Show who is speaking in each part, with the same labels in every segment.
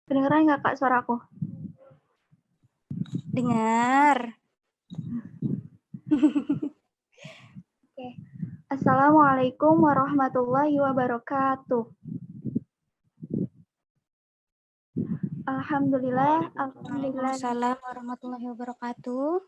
Speaker 1: Kedengeran nggak Kak suaraku?
Speaker 2: Dengar.
Speaker 1: Oke. Assalamualaikum warahmatullahi wabarakatuh. Alhamdulillah.
Speaker 2: Waalaikumsalam warahmatullahi wabarakatuh.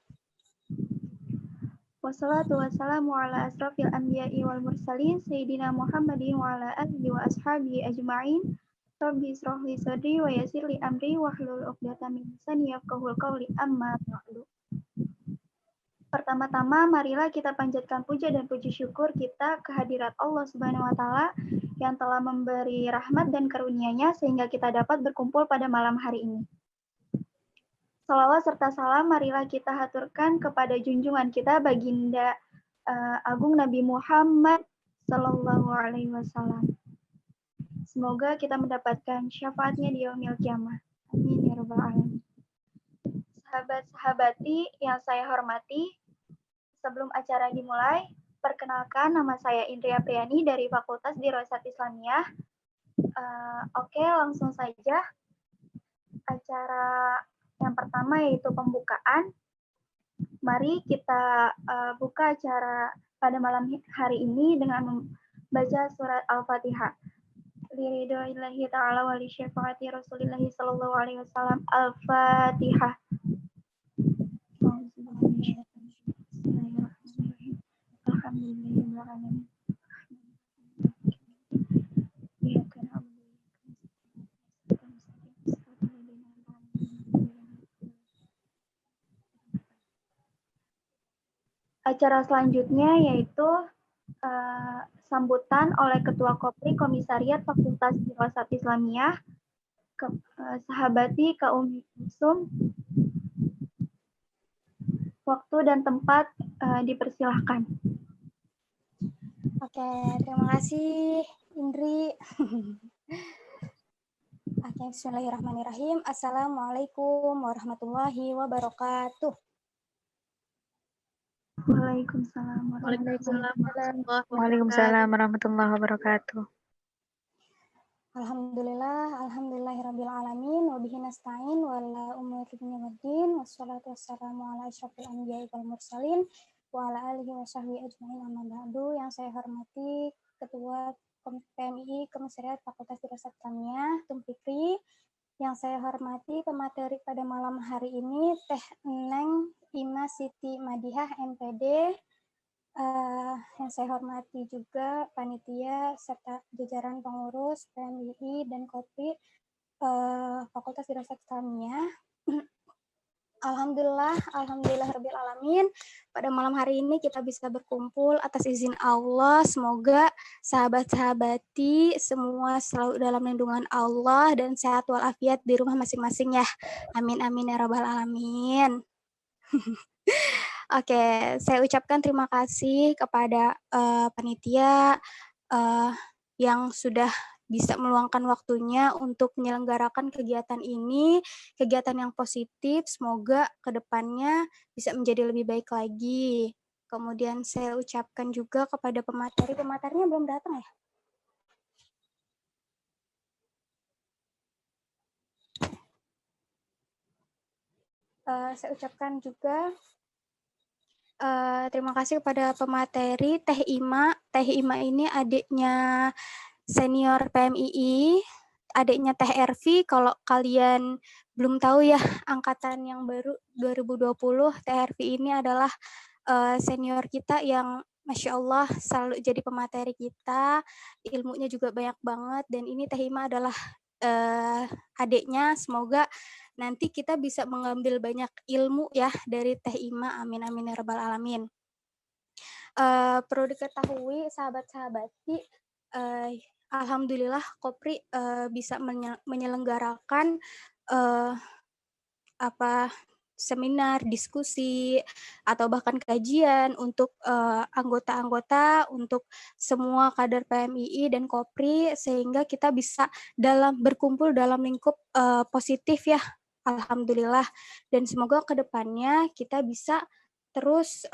Speaker 1: Wassalatu wassalamu ala asrafil anbiya'i wal mursalin Sayyidina Muhammadin wa ala alihi wa ashabihi ajma'in. Rabbi israh li sadri wa yassir li amri wahlul 'uqdatam min lisani yafqahul qawli amma ba'du. Pertama-tama marilah kita panjatkan puja dan puji syukur kita kehadirat Allah Subhanahu wa taala yang telah memberi rahmat dan karunia-Nya sehingga kita dapat berkumpul pada malam hari ini. Salawat serta salam marilah kita haturkan kepada junjungan kita baginda Agung Nabi Muhammad Sallallahu Alaihi Wasallam. Semoga kita mendapatkan syafaatnya di yaumil qiyamah. Amin ya rabbal alamin. Sahabat-sahabati yang saya hormati, sebelum acara dimulai, perkenalkan nama saya Indria Priani dari Fakultas Dirasat Islamiyah. Oke, langsung saja. Acara yang pertama yaitu pembukaan. Mari kita buka acara pada malam hari ini dengan membaca surat Al-Fatihah. Liridhoillahi ta'ala wa li syafaati Rasulillahi sallallahu alaihi wasallam. Al-Fatihah. Alhamdulillahirrahmanirrahim. Acara selanjutnya yaitu sambutan oleh Ketua Kopri Komisariat Fakultas Dirasat Islamiyah, sahabati kaum muslim. Waktu dan tempat dipersilahkan.
Speaker 2: Oke, terima kasih Indri. Oke, bismillahirrahmanirrahim. Assalamualaikum warahmatullahi wabarakatuh.
Speaker 1: Waalaikumsalam
Speaker 3: warahmatullahi wabarakatuh.
Speaker 2: Alhamdulillahirabbil alamin wa bihi nasta'in wa la umuri waddin wassalatu wassalamu ala asyrofil anbiya'i wal mursalin wa ala alihi wa sahbihi ajma'in amma ba'du. Yang saya hormati Ketua PMI Komisariat Fakultas Dirasat Islamiyah Tum Fikri. Yang saya hormati pemateri pada malam hari ini Teh Neng Ima Siti Madihah MPD. Yang saya hormati juga panitia serta jajaran pengurus PMI dan Kopri Fakultas Dirasat Islamiyah. Alhamdulillahirabbil alamin. Pada malam hari ini kita bisa berkumpul atas izin Allah. Semoga sahabat-sahabati semua selalu dalam lindungan Allah dan sehat walafiat di rumah masing-masing ya. Amin amin ya rabbal alamin. Oke, saya ucapkan terima kasih kepada panitia yang sudah bisa meluangkan waktunya untuk menyelenggarakan kegiatan ini, kegiatan yang positif, semoga kedepannya bisa menjadi lebih baik lagi. Kemudian saya ucapkan juga kepada pematerinya belum datang ya? Saya ucapkan juga terima kasih kepada pemateri Teh Ima. Teh Ima ini adiknya senior PMII, adiknya Teh Ervi. Kalau kalian belum tahu ya, angkatan yang baru 2020, Teh Ervi ini adalah senior kita yang Masya Allah selalu jadi pemateri kita, ilmunya juga banyak banget, dan ini Teh Ima adalah adiknya. Semoga nanti kita bisa mengambil banyak ilmu ya dari Teh Ima, amin amin ya rabbal alamin. Perlu diketahui sahabat-sahabati, alhamdulillah Kopri bisa menyelenggarakan seminar, diskusi, atau bahkan kajian untuk anggota-anggota, untuk semua kader PMII dan Kopri, sehingga kita bisa berkumpul dalam lingkup positif ya, alhamdulillah. Dan semoga kedepannya kita bisa terus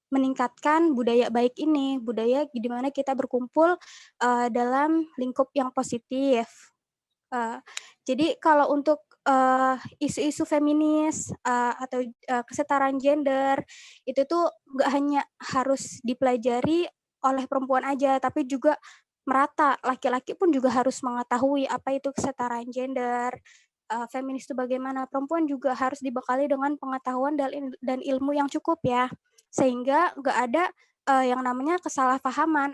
Speaker 2: meningkatkan budaya baik ini, budaya di mana kita berkumpul dalam lingkup yang positif. Jadi kalau untuk isu-isu feminis atau kesetaraan gender itu tuh nggak hanya harus dipelajari oleh perempuan aja, tapi juga merata. Laki-laki pun juga harus mengetahui apa itu kesetaraan gender, feminis itu bagaimana. Perempuan juga harus dibekali dengan pengetahuan dan ilmu yang cukup ya, sehingga nggak ada yang namanya kesalahpahaman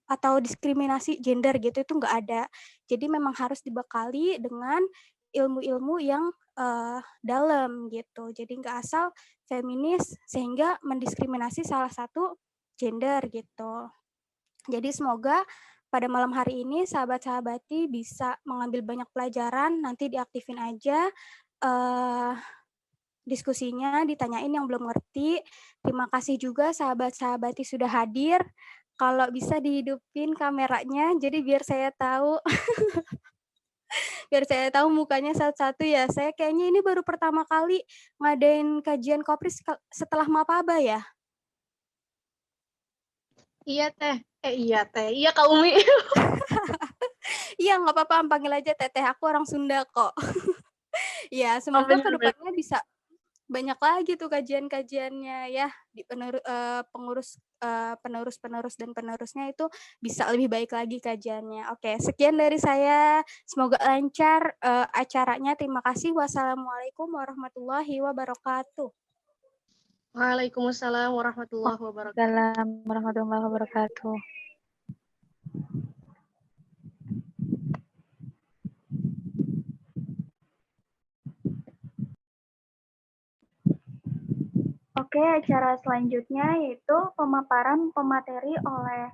Speaker 2: atau diskriminasi gender gitu, itu nggak ada. Jadi memang harus dibekali dengan ilmu-ilmu yang dalam gitu. Jadi nggak asal feminis sehingga mendiskriminasi salah satu gender gitu. Jadi semoga pada malam hari ini sahabat-sahabati bisa mengambil banyak pelajaran, nanti diaktifin aja diskusinya, ditanyain yang belum ngerti. Terima kasih juga sahabat-sahabati sudah hadir. Kalau bisa dihidupin kameranya, jadi biar saya tahu, biar saya tahu mukanya satu-satu ya. Saya kayaknya ini baru pertama kali ngadain kajian Kopris setelah Mapaba ya.
Speaker 3: Iya Teh, iya Teh, iya Kak Umi.
Speaker 2: Iya, nggak apa-apa, panggil aja Teteh, aku orang Sunda kok. Ya, semoga kedepannya bisa banyak lagi tuh kajian-kajiannya ya, di penerus dan penerusnya itu bisa lebih baik lagi kajiannya. Oke, sekian dari saya. Semoga lancar acaranya. Terima kasih. Wassalamualaikum warahmatullahi wabarakatuh.
Speaker 3: Waalaikumsalam warahmatullahi wabarakatuh.
Speaker 4: Waalaikumsalam warahmatullahi wabarakatuh.
Speaker 1: Oke, acara selanjutnya yaitu pemaparan pemateri oleh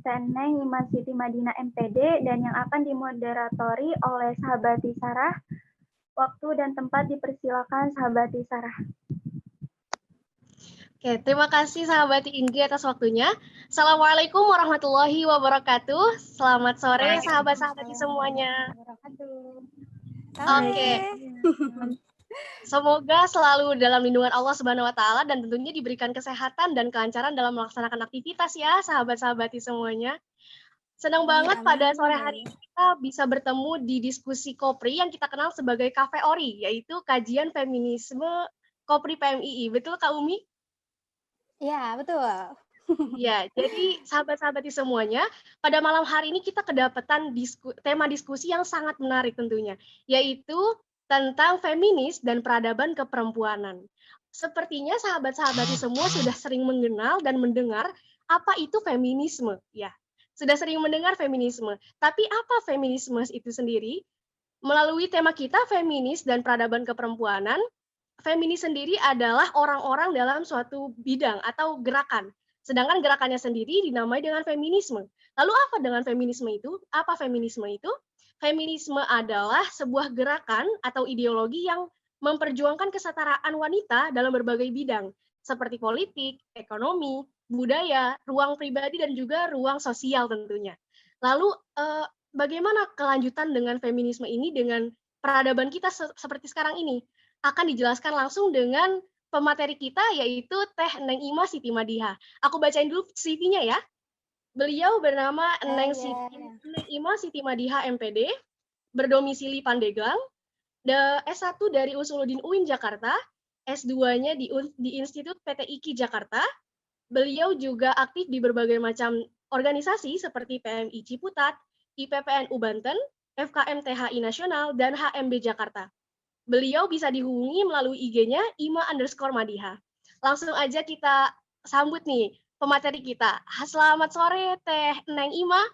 Speaker 1: Teneng Ima Siti Madinah MPD dan yang akan dimoderatori oleh Sahabati Sarah. Waktu dan tempat dipersilakan Sahabati Sarah.
Speaker 3: Oke, terima kasih Sahabati Indri atas waktunya. Assalamualaikum warahmatullahi wabarakatuh. Selamat sore sahabat-sahabati semuanya. Oke. Semoga selalu dalam lindungan Allah Subhanahu wa taala dan tentunya diberikan kesehatan dan kelancaran dalam melaksanakan aktivitas ya, sahabat-sahabati semuanya. Senang banget pada sore hari ini kita bisa bertemu di diskusi Kopri yang kita kenal sebagai Cafe Ori, yaitu kajian feminisme Kopri PMII. Betul Kak Umi?
Speaker 2: Iya, betul.
Speaker 3: Ya, jadi sahabat-sahabati semuanya, pada malam hari ini kita kedapatan tema diskusi yang sangat menarik tentunya, yaitu tentang feminis dan peradaban keperempuanan. Sepertinya sahabat-sahabati semua sudah sering mengenal dan mendengar apa itu feminisme, ya. Sudah sering mendengar feminisme. Tapi apa feminisme itu sendiri? Melalui tema kita feminis dan peradaban keperempuanan, feminis sendiri adalah orang-orang dalam suatu bidang atau gerakan. Sedangkan gerakannya sendiri dinamai dengan feminisme. Lalu apa dengan feminisme itu? Apa feminisme itu? Feminisme adalah sebuah gerakan atau ideologi yang memperjuangkan kesetaraan wanita dalam berbagai bidang, seperti politik, ekonomi, budaya, ruang pribadi, dan juga ruang sosial tentunya. Lalu bagaimana kelanjutan dengan feminisme ini dengan peradaban kita seperti sekarang ini? Akan dijelaskan langsung dengan pemateri kita, yaitu Teh Neng Ima Siti Madinah. Aku bacain dulu CV-nya ya. Beliau bernama Neng Ima Siti Madinah MPD, berdomisili Pandeglang, S1 dari Usuluddin UIN Jakarta, S2-nya di Institut PT IKI Jakarta. Beliau juga aktif di berbagai macam organisasi seperti PMI Ciputat, IPPNU Banten, FKM THI Nasional, dan HMB Jakarta. Beliau bisa dihubungi melalui IG-nya ima_madihah. Langsung aja kita sambut nih pemateri kita. Selamat sore Teh Neng Ima.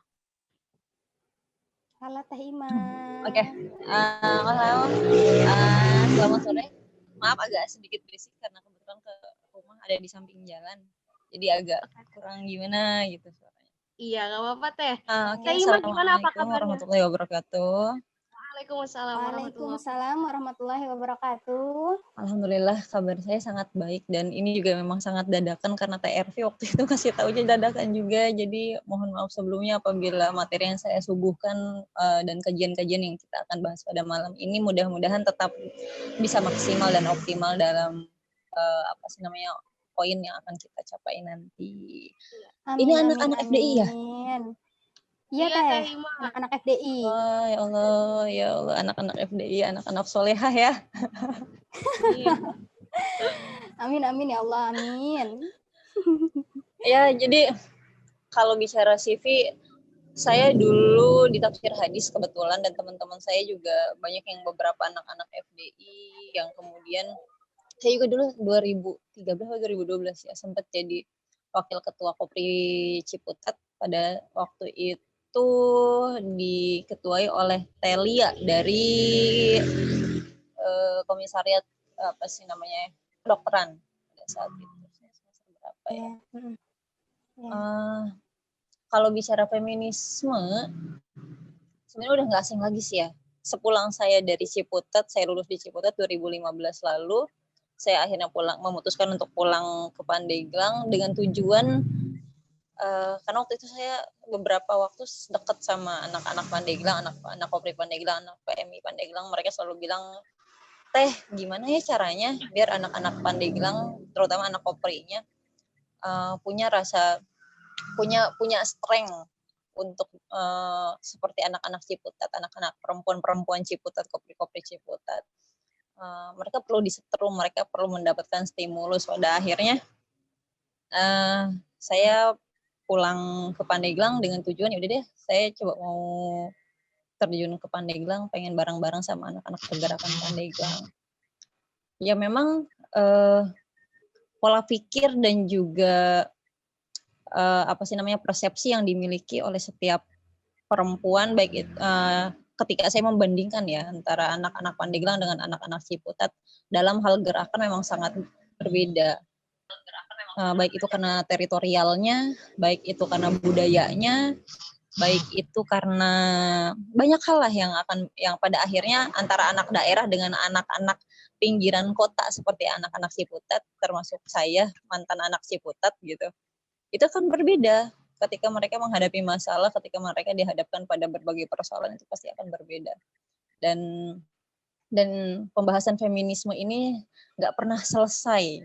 Speaker 2: Halo Teh Ima.
Speaker 5: Oke, halo. Selamat sore. Maaf agak sedikit berisik karena kebetulan ke rumah ada di samping jalan. Jadi agak kurang gimana gitu suaranya.
Speaker 3: Iya, nggak apa-apa Teh.
Speaker 5: Oke,
Speaker 3: Teh Ima gimana, apa kabarnya?
Speaker 5: warahmatullahi wabarakatuh.
Speaker 3: Waalaikumsalam warahmatullahi
Speaker 2: Waalaikumsalam warahmatullahi wabarakatuh.
Speaker 5: Alhamdulillah kabar saya sangat baik dan ini juga memang sangat dadakan karena TRV waktu itu kasih tahu aja dadakan juga. Jadi mohon maaf sebelumnya apabila materi yang saya suguhkan dan kajian-kajian yang kita akan bahas pada malam ini mudah-mudahan tetap bisa maksimal dan optimal dalam poin yang akan kita capai nanti.
Speaker 2: Amin,
Speaker 5: Ini
Speaker 2: amin,
Speaker 5: anak-anak FDI ya?
Speaker 2: amin. Iya
Speaker 3: Iya,
Speaker 2: Teh,
Speaker 3: Teh Ima.
Speaker 2: anak-anak FDI.
Speaker 5: Oh, ya Allah, anak-anak FDI, anak-anak solehah ya.
Speaker 3: Iya.
Speaker 2: Amin, amin ya Allah, amin.
Speaker 5: Ya, jadi kalau bicara CV, saya dulu di tafsir hadis kebetulan dan teman-teman saya juga banyak yang beberapa anak-anak FDI yang kemudian saya juga dulu 2013 atau 2012 ya sempat jadi wakil ketua Kopri Ciputat pada waktu itu diketuai oleh Telia dari komisariat kedokteran pada saat itu. Semester berapa ya? Kalau bicara feminisme sebenarnya udah nggak asing lagi sih ya. Sepulang saya dari Ciputat, saya lulus di Ciputat 2015 lalu, saya akhirnya memutuskan untuk pulang ke Pandeglang dengan tujuan karena waktu itu saya beberapa waktu dekat sama anak-anak Pandeglang, anak Kopri Pandeglang, anak PMI Pandeglang, mereka selalu bilang, Teh, gimana ya caranya biar anak-anak Pandeglang, terutama anak Koprinya, punya strength untuk seperti anak-anak Ciputat, anak-anak perempuan Ciputat, Kopri Ciputat. Mereka perlu disetrum, mereka perlu mendapatkan stimulus. Pada akhirnya saya pulang ke Pandeglang dengan tujuan ya udah deh, saya coba mau terjun ke Pandeglang, pengen bareng-bareng sama anak-anak pergerakan Pandeglang. Ya memang pola pikir dan juga persepsi yang dimiliki oleh setiap perempuan baik itu ketika saya membandingkan ya antara anak-anak Pandeglang dengan anak-anak Ciputat dalam hal gerakan memang sangat berbeda. Baik itu karena teritorialnya, baik itu karena budayanya, baik itu karena banyak hal lah yang pada akhirnya antara anak daerah dengan anak-anak pinggiran kota seperti anak-anak Ciputat, termasuk saya mantan anak Ciputat gitu. Itu kan berbeda ketika mereka menghadapi masalah, ketika mereka dihadapkan pada berbagai persoalan itu pasti akan berbeda. Dan pembahasan feminisme ini nggak pernah selesai.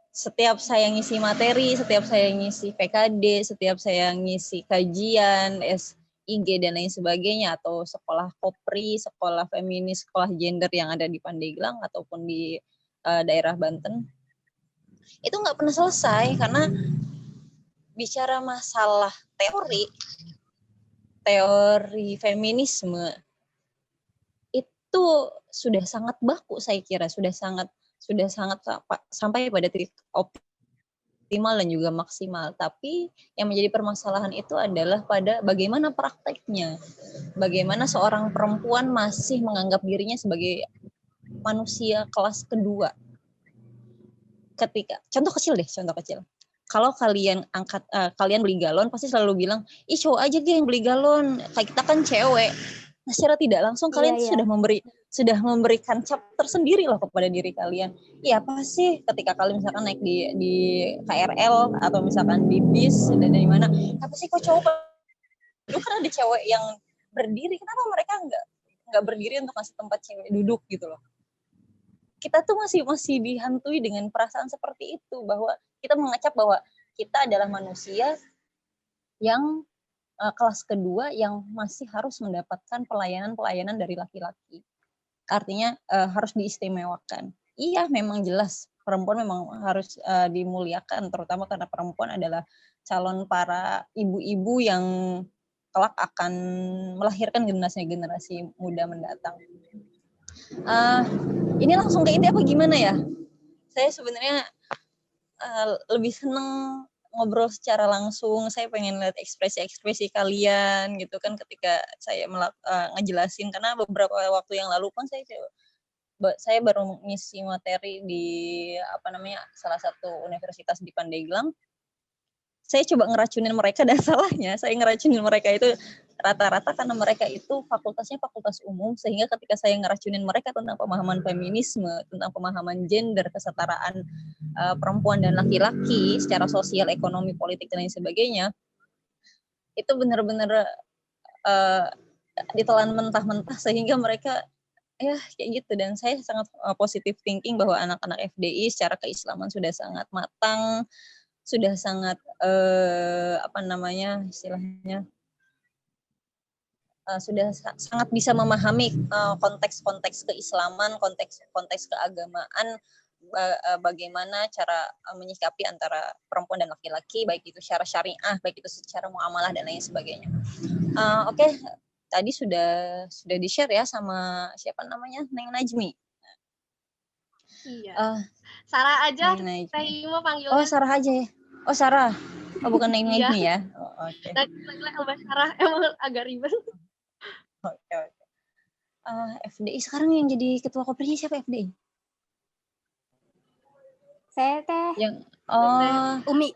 Speaker 5: Setiap saya ngisi materi, setiap saya ngisi PKD, setiap saya ngisi kajian, SIG dan lain sebagainya, atau sekolah Kopri, sekolah feminis, sekolah gender yang ada di Pandeglang ataupun di daerah Banten, itu nggak pernah selesai karena bicara masalah teori feminisme itu sudah sangat baku, saya kira sudah sangat sampai pada titik optimal dan juga maksimal. Tapi yang menjadi permasalahan itu adalah pada bagaimana prakteknya, bagaimana seorang perempuan masih menganggap dirinya sebagai manusia kelas kedua. Ketika contoh kecil. Kalau kalian kalian beli galon pasti selalu bilang, ih cowok aja yang beli galon, kayak kita kan cewek. Nah, secara tidak langsung kalian sudah memberikan cap tersendiri loh kepada diri kalian. Iya apa sih ketika kalian misalkan naik di KRL atau misalkan di bis dan dari mana, apa sih kok cowok duduk, kan ada cewek yang berdiri, kenapa mereka nggak berdiri untuk kasih tempat cewek duduk gitu loh. Kita tuh masih dihantui dengan perasaan seperti itu, bahwa kita mengecap bahwa kita adalah manusia yang kelas kedua yang masih harus mendapatkan pelayanan dari laki-laki. Artinya harus diistimewakan. Iya, memang jelas perempuan memang harus dimuliakan, terutama karena perempuan adalah calon para ibu-ibu yang kelak akan melahirkan generasi muda mendatang. Ini langsung ke inti apa gimana ya? Saya sebenarnya lebih seneng ngobrol secara langsung. Saya pengen lihat ekspresi kalian gitu kan ketika saya ngejelasin, karena beberapa waktu yang lalu kan saya baru ngisi materi di salah satu universitas di Pandeglang. saya coba ngeracunin mereka dan salahnya saya ngeracunin mereka itu rata-rata karena mereka itu fakultasnya fakultas umum, sehingga ketika saya ngeracunin mereka tentang pemahaman feminisme, tentang pemahaman gender, kesetaraan perempuan dan laki-laki secara sosial, ekonomi, politik dan lain sebagainya, itu benar-benar ditelan mentah-mentah sehingga mereka ya kayak gitu. Dan saya sangat positive thinking bahwa anak-anak FDI secara keislaman sudah sangat matang, sudah sangat istilahnya sudah sangat bisa memahami konteks-konteks keislaman, konteks keagamaan, bagaimana cara menyikapi antara perempuan dan laki-laki, baik itu secara syariah, baik itu secara muamalah dan lain sebagainya. Oke. Tadi sudah di-share ya sama siapa namanya, Neng Najmi.
Speaker 3: Iya. Sarah aja, Teh Ima panggilnya.
Speaker 5: Oh, Sarah aja ya. Oh, Sarah. Oh, bukan Neng Najmi ya. Oke.
Speaker 3: Nanti Mbak Sarah emang agak ribet.
Speaker 5: Oke. FDI sekarang yang jadi ketua Koprinya siapa FDI?
Speaker 2: Saya Teh
Speaker 3: Umi.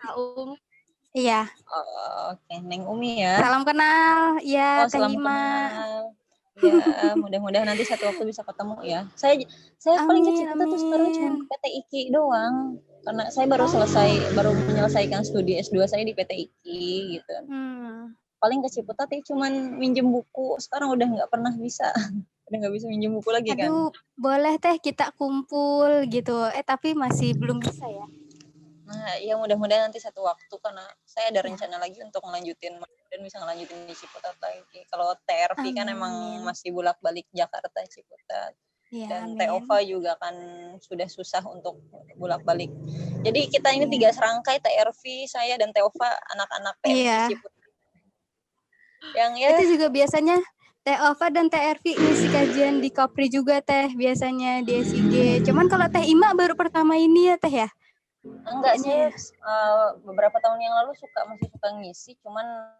Speaker 2: Iya.
Speaker 5: Oke, Neng Umi ya.
Speaker 2: Salam kenal, ya Teh
Speaker 5: salam
Speaker 2: Ima.
Speaker 5: Kenal. Ya, mudah-mudahan nanti satu waktu bisa ketemu ya. Saya paling kecil itu tuh sekarang cuma PT IKI doang. Karena saya baru menyelesaikan studi S2 saya di PT IKI gitu. Paling ke Ciputat ya cuman minjem buku. Sekarang udah nggak pernah bisa. Udah nggak bisa minjem buku lagi kan.
Speaker 2: Aduh, boleh Teh kita kumpul gitu. Tapi masih belum bisa ya.
Speaker 5: Nah, ya mudah-mudahan nanti satu waktu, karena saya ada rencana lagi untuk ngelanjutin dan bisa ngelanjutin di Ciputat lagi. Kalau TRV kan emang masih bolak-balik Jakarta Ciputat. Ya, dan Teova juga kan sudah susah untuk bolak-balik. Jadi kita ini 3 serangkai, TRV, saya dan Teova, anak-anak PMI Ciputat. Yang ya
Speaker 2: itu juga biasanya Teova dan TRV ngisi kajian di Kopri juga Teh, biasanya di SIG. Cuman kalau Teh Ima baru pertama ini ya Teh ya?
Speaker 5: Enggak sih, beberapa tahun yang lalu masih suka ngisi, cuman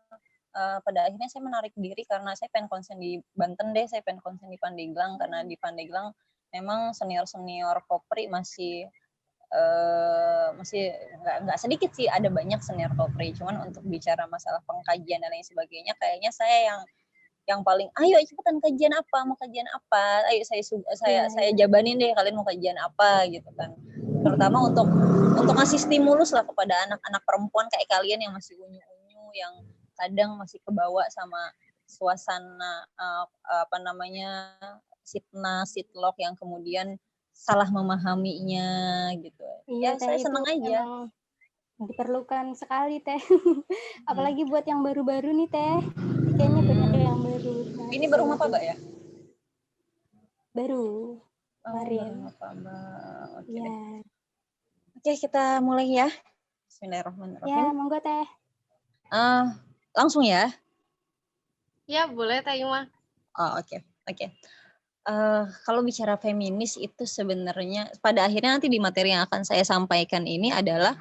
Speaker 5: pada akhirnya saya menarik diri karena saya pengen konsen di Banten deh, saya pengen konsen di Pandeglang, karena di Pandeglang memang senior-senior Kopri masih nggak sedikit sih, ada banyak senior Kopri, cuman untuk bicara masalah pengkajian dan lain sebagainya, kayaknya saya yang paling, ayo cepetan kajian apa, mau kajian apa, ayo saya jabanin deh kalian mau kajian apa gitu kan. Terutama untuk ngasih stimulus lah kepada anak-anak perempuan kayak kalian yang masih unyu-unyu, yang kadang masih kebawa sama suasana sitna, sitlok yang kemudian salah memahaminya gitu.
Speaker 2: Iya,
Speaker 5: ya saya senang aja.
Speaker 2: Diperlukan sekali Teh. Apalagi buat yang baru-baru nih Teh. Kayaknya banyak yang baru.
Speaker 5: Ini baru apa Mbak ya?
Speaker 2: Baru. Kemarin.
Speaker 5: Oke. Ya. Oke, kita mulai ya. Bismillahirrahmanirrahim.
Speaker 2: Ya, monggo Teh.
Speaker 5: Langsung ya?
Speaker 3: Ya, boleh Teh Ima.
Speaker 5: Oke. Kalau bicara feminis itu sebenarnya pada akhirnya nanti di materi yang akan saya sampaikan ini adalah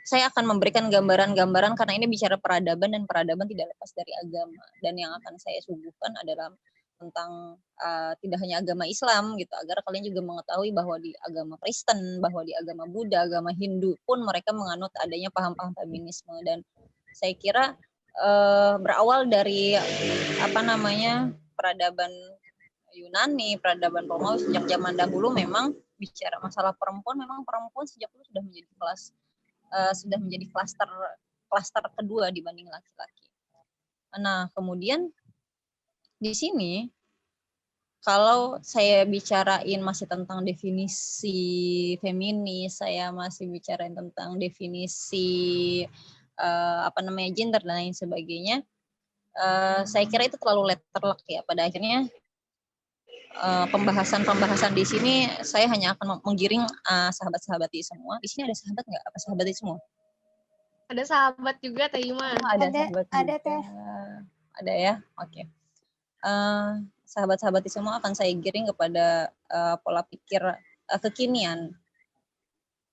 Speaker 5: saya akan memberikan gambaran-gambaran, karena ini bicara peradaban dan peradaban tidak lepas dari agama, dan yang akan saya suguhkan adalah tentang tidak hanya agama Islam gitu, agar kalian juga mengetahui bahwa di agama Kristen, bahwa di agama Buddha, agama Hindu pun mereka menganut adanya paham-paham feminisme. Dan saya kira berawal dari peradaban Yunani, peradaban Romawi sejak zaman dahulu, memang bicara masalah perempuan, memang perempuan sejak dulu sudah menjadi klaster kedua dibanding laki-laki. Nah, kemudian di sini kalau saya bicarain masih tentang definisi feminis, saya masih bicarain tentang definisi gender dan lain sebagainya. Saya kira itu terlalu letterlock ya. Pada akhirnya pembahasan di sini saya hanya akan menggiring sahabat-sahabati semua. Di sini ada sahabat nggak? Apa sahabati semua?
Speaker 3: Ada sahabat juga Teh Ima.
Speaker 5: Ada sahabat
Speaker 2: ada
Speaker 5: juga.
Speaker 2: Teh.
Speaker 5: Ada ya, oke. Sahabat-sahabati semua akan saya giring kepada pola pikir kekinian.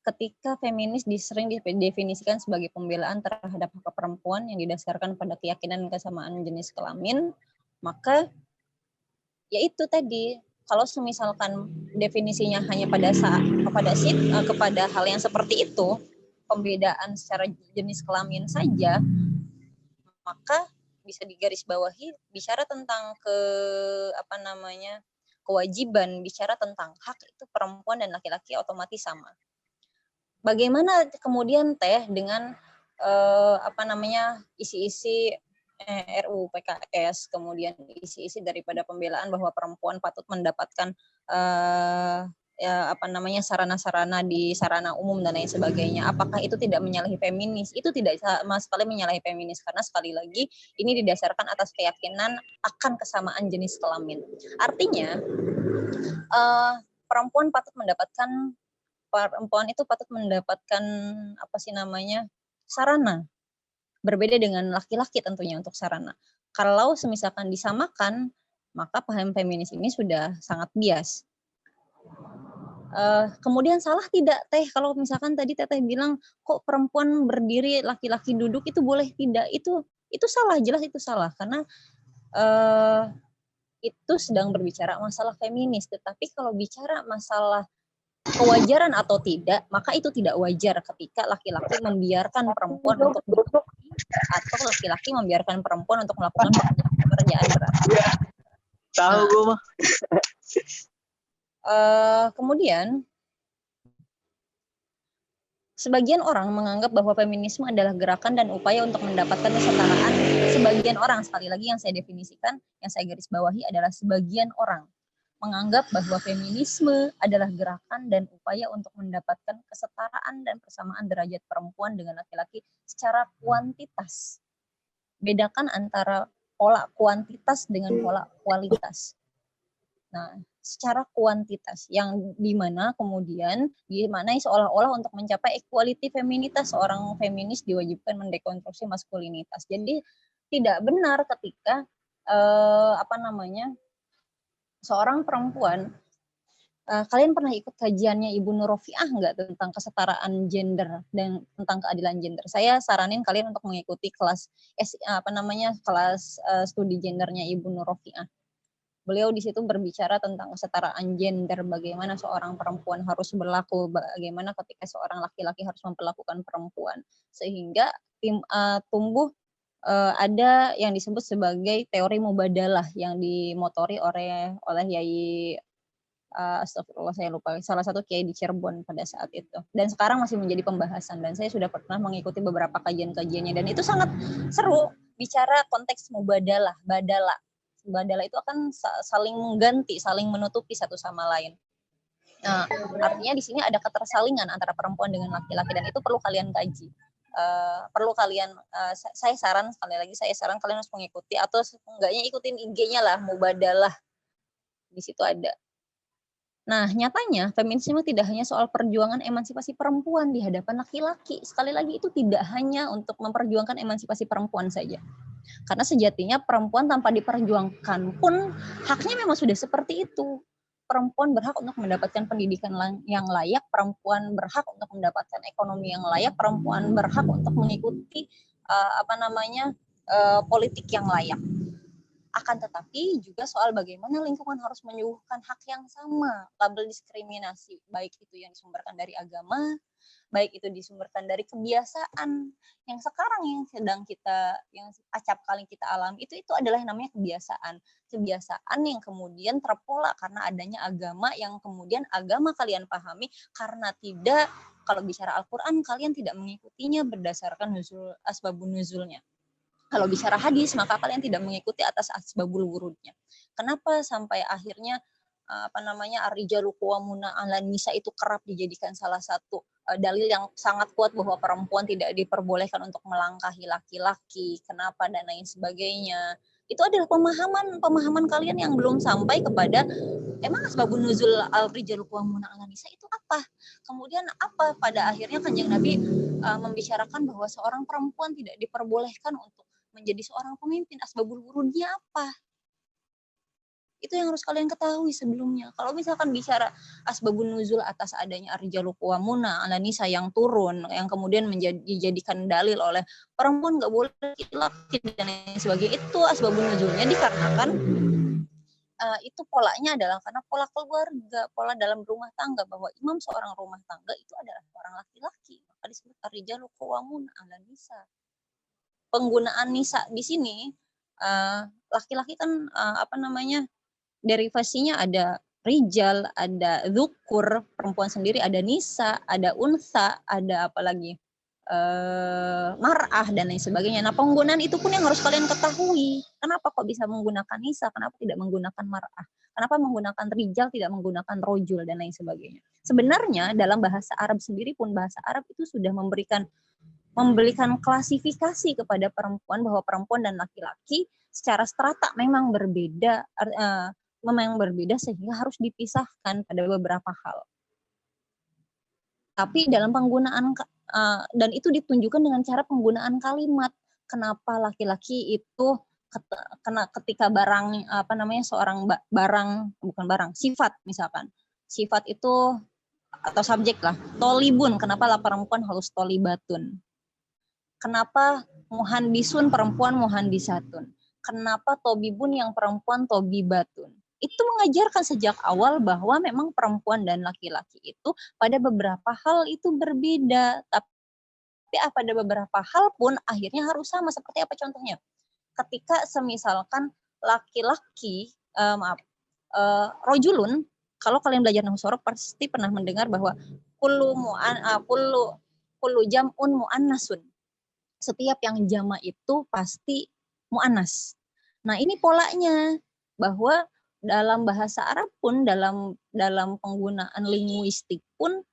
Speaker 5: Ketika feminis sering didefinisikan sebagai pembelaan terhadap hak perempuan yang didasarkan pada keyakinan kesamaan jenis kelamin, maka ya itu tadi, kalau misalkan definisinya hanya kepada hal yang seperti itu, pembedaan secara jenis kelamin saja, maka bisa digarisbawahi bicara tentang kewajiban, bicara tentang hak itu perempuan dan laki-laki otomatis sama. Bagaimana kemudian Teh dengan isi-isi RUU PKS, kemudian isi-isi daripada pembelaan bahwa perempuan patut mendapatkan sarana-sarana di sarana umum dan lain sebagainya. Apakah itu tidak menyalahi feminis? Itu tidak sama sekali menyalahi feminis, karena sekali lagi ini didasarkan atas keyakinan akan kesamaan jenis kelamin. Artinya perempuan itu patut mendapatkan sarana. Berbeda dengan laki-laki tentunya untuk sarana. Kalau semisalkan disamakan, maka paham feminis ini sudah sangat bias. Kemudian salah tidak Teh kalau misalkan tadi Teteh bilang kok perempuan berdiri, laki-laki duduk itu boleh tidak? Itu salah, jelas itu salah, karena itu sedang berbicara masalah feminis. Tetapi kalau bicara masalah kewajaran atau tidak, maka itu tidak wajar ketika laki-laki membiarkan perempuan untuk duduk atau laki-laki membiarkan perempuan untuk melakukan pekerjaan berat.
Speaker 6: Tahu gue mah.
Speaker 5: Kemudian sebagian orang menganggap bahwa feminisme adalah gerakan dan upaya untuk mendapatkan kesetaraan. Sebagian orang, sekali lagi yang saya definisikan, yang saya garis bawahi adalah sebagian orang menganggap bahwa feminisme adalah gerakan dan upaya untuk mendapatkan kesetaraan dan persamaan derajat perempuan dengan laki-laki secara kuantitas. Bedakan antara pola kuantitas dengan pola kualitas. Nah, secara kuantitas yang dimana seolah-olah untuk mencapai equality feminitas, seorang feminis diwajibkan mendekonstruksi maskulinitas. Jadi tidak benar ketika seorang perempuan, kalian pernah ikut kajiannya Ibu Nur Rofiah nggak tentang kesetaraan gender dan tentang keadilan gender? Saya saranin kalian untuk mengikuti kelas studi gendernya Ibu Nur Rofiah. Beliau di situ berbicara tentang kesetaraan gender, bagaimana seorang perempuan harus berlaku, bagaimana ketika seorang laki-laki harus memperlakukan perempuan, sehingga tumbuh ada yang disebut sebagai teori mubadalah yang dimotori oleh Yai astagfirullah saya lupa, salah satu kiai di Cirebon pada saat itu, dan sekarang masih menjadi pembahasan, dan saya sudah pernah mengikuti beberapa kajian-kajiannya, dan itu sangat seru. Bicara konteks mubadalah, badala itu akan saling mengganti, saling menutupi satu sama lain. Nah, artinya di sini ada ketersalingan antara perempuan dengan laki-laki, dan itu perlu kalian kaji. Saya saran kalian harus mengikuti, atau enggaknya ikutin IG-nya lah, mubadalah, di situ ada. Nah, nyatanya feminisme tidak hanya soal perjuangan emansipasi perempuan di hadapan laki-laki. Sekali lagi, itu tidak hanya untuk memperjuangkan emansipasi perempuan saja. Karena sejatinya perempuan tanpa diperjuangkan pun haknya memang sudah seperti itu. Perempuan berhak untuk mendapatkan pendidikan yang layak, perempuan berhak untuk mendapatkan ekonomi yang layak, perempuan berhak untuk mengikuti politik yang layak. Akan tetapi juga soal bagaimana lingkungan harus menyuguhkan hak yang sama. Label diskriminasi, baik itu yang disumberkan dari agama, baik itu disumberkan dari kebiasaan yang sekarang yang acap kali kita alami, itu adalah yang namanya kebiasaan yang kemudian terpola karena adanya agama, yang kemudian agama kalian pahami karena tidak, kalau bicara Al-Quran kalian tidak mengikutinya berdasarkan asbabun nuzulnya. Kalau bicara hadis, maka kalian tidak mengikuti atas asbabul wurudnya. Kenapa sampai akhirnya ar-rijalu qawwamuna 'alan nisa itu kerap dijadikan salah satu dalil yang sangat kuat bahwa perempuan tidak diperbolehkan untuk melangkahi laki-laki, kenapa dan lain sebagainya. Itu adalah pemahaman kalian yang belum sampai kepada emang asbabun nuzul al-rijalu qawwamuna 'alan nisa itu apa? Kemudian apa pada akhirnya Kanjeng Nabi membicarakan bahwa seorang perempuan tidak diperbolehkan untuk menjadi seorang pemimpin, asbabul wurudnya apa? Itu yang harus kalian ketahui sebelumnya. Kalau misalkan bicara asbabun nuzul atas adanya ar-rijalu qawwamuna 'alan nisa yang turun, yang kemudian dijadikan dalil oleh perempuan nggak boleh laki-laki dan lain sebagainya, itu asbabun nuzulnya dikarenakan itu polanya adalah karena pola keluarga, pola dalam rumah tangga, bahwa imam seorang rumah tangga itu adalah seorang laki-laki. Maka disebut ar-rijalu qawwamuna 'alan nisa. Penggunaan nisa di sini laki-laki kan derivasinya ada rijal, ada dzukur, perempuan sendiri, ada nisa, ada unsa, ada apa lagi? Mar'ah dan lain sebagainya. Nah, penggunaan itu pun yang harus kalian ketahui. Kenapa kok bisa menggunakan nisa? Kenapa tidak menggunakan mar'ah? Kenapa menggunakan rijal, tidak menggunakan rojul dan lain sebagainya? Sebenarnya dalam bahasa Arab sendiri pun, bahasa Arab itu sudah memberikan klasifikasi kepada perempuan, bahwa perempuan dan laki-laki secara strata memang berbeda, sehingga harus dipisahkan pada beberapa hal. Tapi dalam penggunaan dan itu ditunjukkan dengan cara penggunaan kalimat. Kenapa laki-laki itu ketika sifat misalkan. Sifat itu atau subjek lah, tolibun, kenapa perempuan harus tolibatun? Kenapa muhandisun perempuan muhandisatun? Kenapa tobibun yang perempuan tobibatun? Itu mengajarkan sejak awal bahwa memang perempuan dan laki-laki itu pada beberapa hal itu berbeda, tapi pada beberapa hal pun akhirnya harus sama. Seperti apa contohnya? Ketika semisalkan laki-laki, rojulun, kalau kalian belajar nahwu shorof pasti pernah mendengar bahwa kullu jam'un muannasun. Setiap yang jama itu pasti muannas. Nah, ini polanya, bahwa dalam bahasa Arab pun, dalam penggunaan linguistik pun,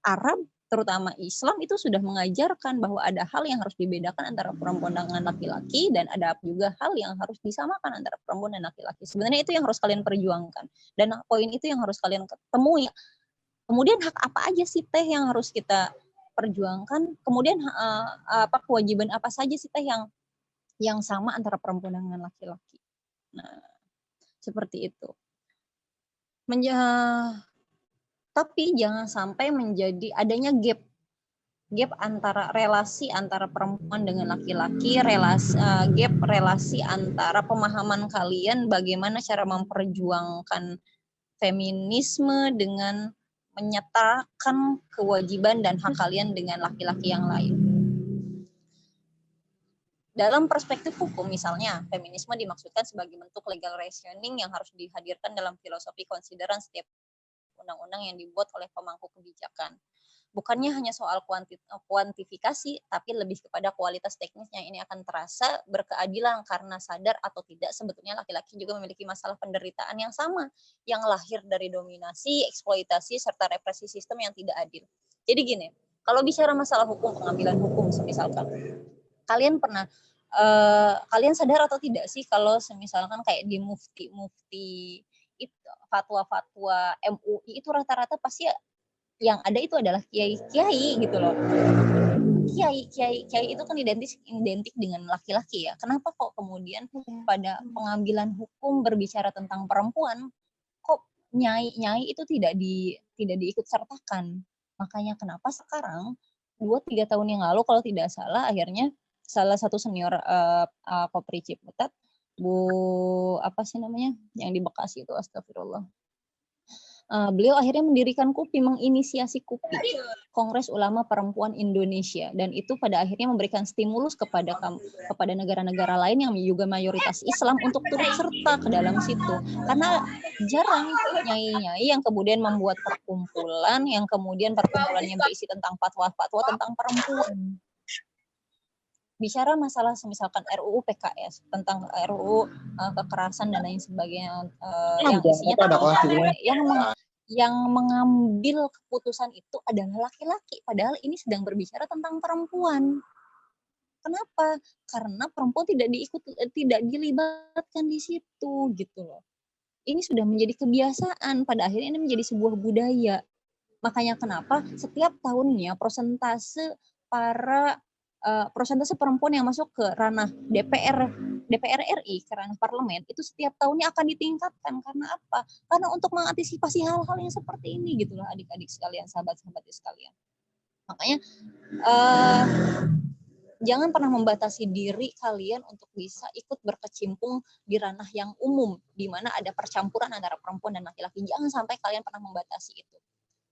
Speaker 5: Arab terutama Islam itu sudah mengajarkan bahwa ada hal yang harus dibedakan antara perempuan dengan laki-laki, dan ada juga hal yang harus disamakan antara perempuan dan laki-laki. Sebenarnya itu yang harus kalian perjuangkan, dan poin itu yang harus kalian temui. Kemudian hak apa aja sih teh yang harus kita perjuangkan? Kemudian kewajiban apa saja sih teh yang sama antara perempuan dengan laki-laki? Nah, seperti itu. Tapi jangan sampai menjadi adanya gap antara relasi antara perempuan dengan laki-laki, relasi antara pemahaman kalian bagaimana cara memperjuangkan feminisme dengan menyatakan kewajiban dan hak kalian dengan laki-laki yang lain. Dalam perspektif hukum misalnya, feminisme dimaksudkan sebagai bentuk legal reasoning yang harus dihadirkan dalam filosofi konsideran setiap undang-undang yang dibuat oleh pemangku kebijakan. Bukannya hanya soal kuantifikasi, tapi lebih kepada kualitas teknisnya. Ini akan terasa berkeadilan karena sadar atau tidak sebetulnya laki-laki juga memiliki masalah penderitaan yang sama, yang lahir dari dominasi, eksploitasi, serta represi sistem yang tidak adil. Jadi gini, kalau bicara masalah hukum, pengambilan hukum misalkan, kalian sadar atau tidak sih kalau misalkan kayak di mufti itu fatwa-fatwa MUI itu rata-rata pasti yang ada itu adalah kiai-kiai gitu loh. Kiai itu kan identik dengan laki-laki ya. Kenapa kok kemudian pada pengambilan hukum berbicara tentang perempuan kok nyai itu tidak diikut sertakan? Makanya kenapa sekarang 2-3 tahun yang lalu kalau tidak salah, akhirnya salah satu senior Kopri Ciputat, yang di Bekasi itu, astagfirullah. Beliau akhirnya mendirikan KUPI, menginisiasi KUPI, Kongres Ulama Perempuan Indonesia, dan itu pada akhirnya memberikan stimulus kepada negara-negara lain yang juga mayoritas Islam untuk turut serta ke dalam situ. Karena jarang nyai-nyai yang kemudian membuat perkumpulan yang kemudian perkumpulannya berisi tentang fatwa-fatwa tentang perempuan. Bicara masalah misalkan RUU PKS, tentang RUU kekerasan dan lain sebagainya, yang isinya yang mengambil keputusan itu adalah laki-laki, padahal ini sedang berbicara tentang perempuan. Kenapa? Karena perempuan tidak dilibatkan di situ gitu loh. Ini sudah menjadi kebiasaan, pada akhirnya ini menjadi sebuah budaya. Makanya kenapa setiap tahunnya persentase perempuan yang masuk ke ranah DPR RI, ke ranah parlemen, itu setiap tahunnya akan ditingkatkan. Karena apa? Karena untuk mengantisipasi hal-hal yang seperti ini gitu loh, adik-adik sekalian, sahabat-sahabat sekalian. Makanya jangan pernah membatasi diri kalian untuk bisa ikut berkecimpung di ranah yang umum, di mana ada percampuran antara perempuan dan laki-laki. Jangan sampai kalian pernah membatasi itu.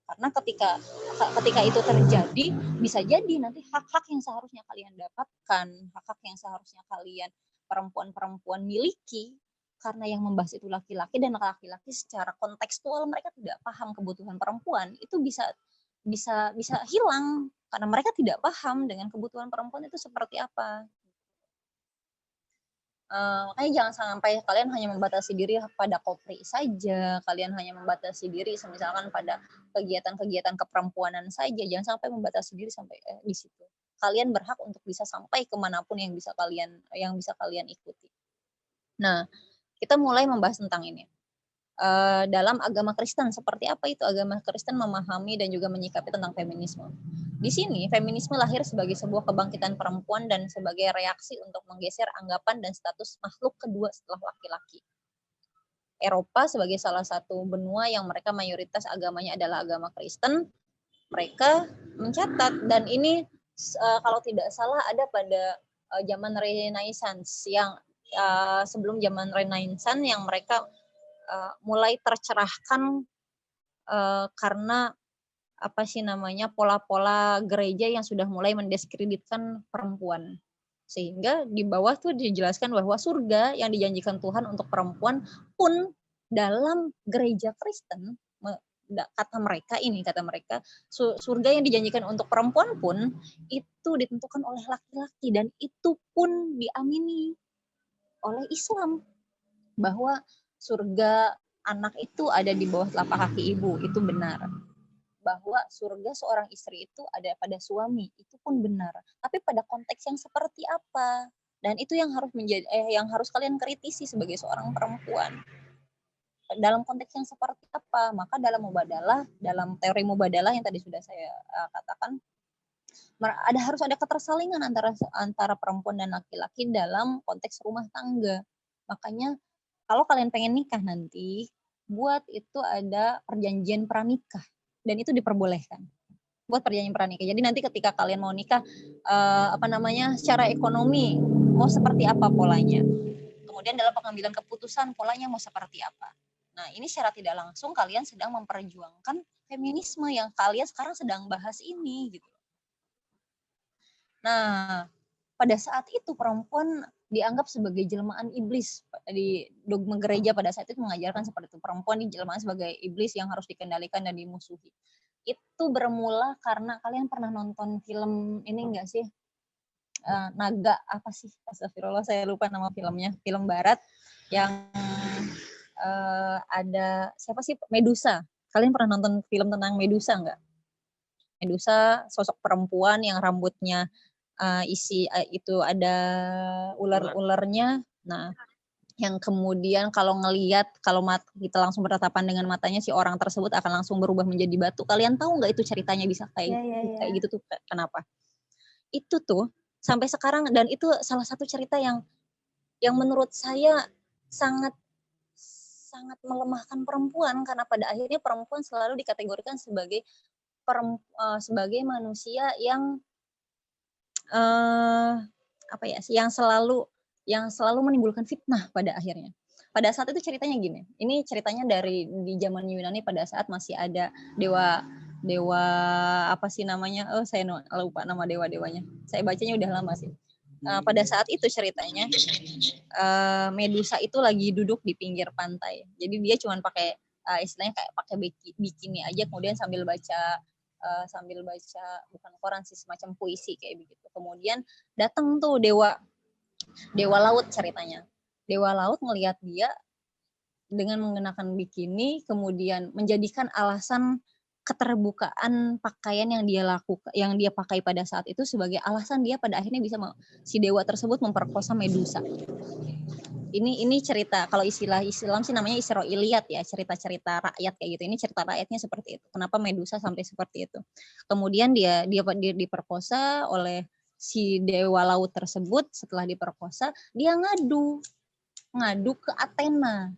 Speaker 5: Karena ketika itu terjadi, bisa jadi nanti hak-hak yang seharusnya kalian dapatkan, hak-hak yang seharusnya kalian perempuan-perempuan miliki, karena yang membahas itu laki-laki, dan laki-laki secara kontekstual mereka tidak paham kebutuhan perempuan, itu bisa hilang karena mereka tidak paham dengan kebutuhan perempuan itu seperti apa. Makanya jangan sampai kalian hanya membatasi diri pada kopri saja, kalian hanya membatasi diri misalkan pada kegiatan-kegiatan keperempuanan saja, jangan sampai membatasi diri sampai di situ. Kalian berhak untuk bisa sampai kemanapun yang bisa kalian ikuti. Nah, kita mulai membahas tentang ini. Dalam agama Kristen, seperti apa itu agama Kristen memahami dan juga menyikapi tentang feminisme. Di sini, feminisme lahir sebagai sebuah kebangkitan perempuan dan sebagai reaksi untuk menggeser anggapan dan status makhluk kedua setelah laki-laki. Eropa sebagai salah satu benua yang mereka mayoritas agamanya adalah agama Kristen, mereka mencatat, dan ini kalau tidak salah ada pada zaman Renaissance, yang sebelum zaman Renaissance yang mereka mulai tercerahkan karena pola-pola gereja yang sudah mulai mendiskreditkan perempuan, sehingga di bawah tuh dijelaskan bahwa surga yang dijanjikan Tuhan untuk perempuan pun dalam gereja Kristen, kata mereka surga yang dijanjikan untuk perempuan pun itu ditentukan oleh laki-laki, dan itu pun diamini oleh Islam bahwa surga anak itu ada di bawah telapak kaki ibu, itu benar. Bahwa surga seorang istri itu ada pada suami, itu pun benar. Tapi pada konteks yang seperti apa? Dan itu yang harus kalian kritisi sebagai seorang perempuan. Dalam konteks yang seperti apa? Maka dalam teori mubadalah yang tadi sudah saya katakan, harus ada ketersalingan antara perempuan dan laki-laki dalam konteks rumah tangga. Makanya kalau kalian pengen nikah nanti, buat itu ada perjanjian pranikah, dan itu diperbolehkan. Buat perjanjian pranikah. Jadi nanti ketika kalian mau nikah, secara ekonomi mau seperti apa polanya. Kemudian dalam pengambilan keputusan polanya mau seperti apa. Nah, ini secara tidak langsung kalian sedang memperjuangkan feminisme yang kalian sekarang sedang bahas ini gitu. Nah, pada saat itu perempuan dianggap sebagai jelmaan iblis. Di dogma gereja pada saat itu mengajarkan seperti itu, perempuan jelmaan sebagai iblis yang harus dikendalikan dan dimusuhi. Itu bermula karena kalian pernah nonton film ini enggak sih? Naga apa sih? Astagfirullah, saya lupa nama filmnya. Film barat yang ada siapa sih? Medusa. Kalian pernah nonton film tentang Medusa enggak? Medusa sosok perempuan yang rambutnya itu ada ular-ularnya. Nah, yang kemudian kalau kita langsung bertatapan dengan matanya, si orang tersebut akan langsung berubah menjadi batu. Kalian tahu nggak itu ceritanya bisa kayak gitu tuh kenapa? Itu tuh sampai sekarang, dan itu salah satu cerita yang menurut saya sangat melemahkan perempuan, karena pada akhirnya perempuan selalu dikategorikan sebagai manusia yang yang selalu menimbulkan fitnah pada akhirnya. Pada saat itu ceritanya gini. Ini ceritanya di zaman Yunani pada saat masih ada dewa apa sih namanya? Saya lupa nama dewa-dewanya. Saya bacanya udah lama sih. Pada saat itu ceritanya Medusa itu lagi duduk di pinggir pantai. Jadi dia cuma pakai istilahnya kayak pakai bikini aja, kemudian sambil baca bukan koran sih, semacam puisi kayak begitu. Kemudian datang tuh dewa laut ceritanya. Dewa laut ngelihat dia dengan mengenakan bikini, kemudian menjadikan alasan keterbukaan pakaian yang dia pakai pada saat itu sebagai alasan dia pada akhirnya bisa si dewa tersebut memperkosa Medusa. Ini cerita, kalau istilah Islam sih namanya Israiliyat ya, cerita-cerita rakyat kayak gitu. Ini cerita rakyatnya seperti itu. Kenapa Medusa sampai seperti itu? Kemudian dia diperkosa oleh si dewa laut tersebut. Setelah diperkosa, dia ngadu ke Athena.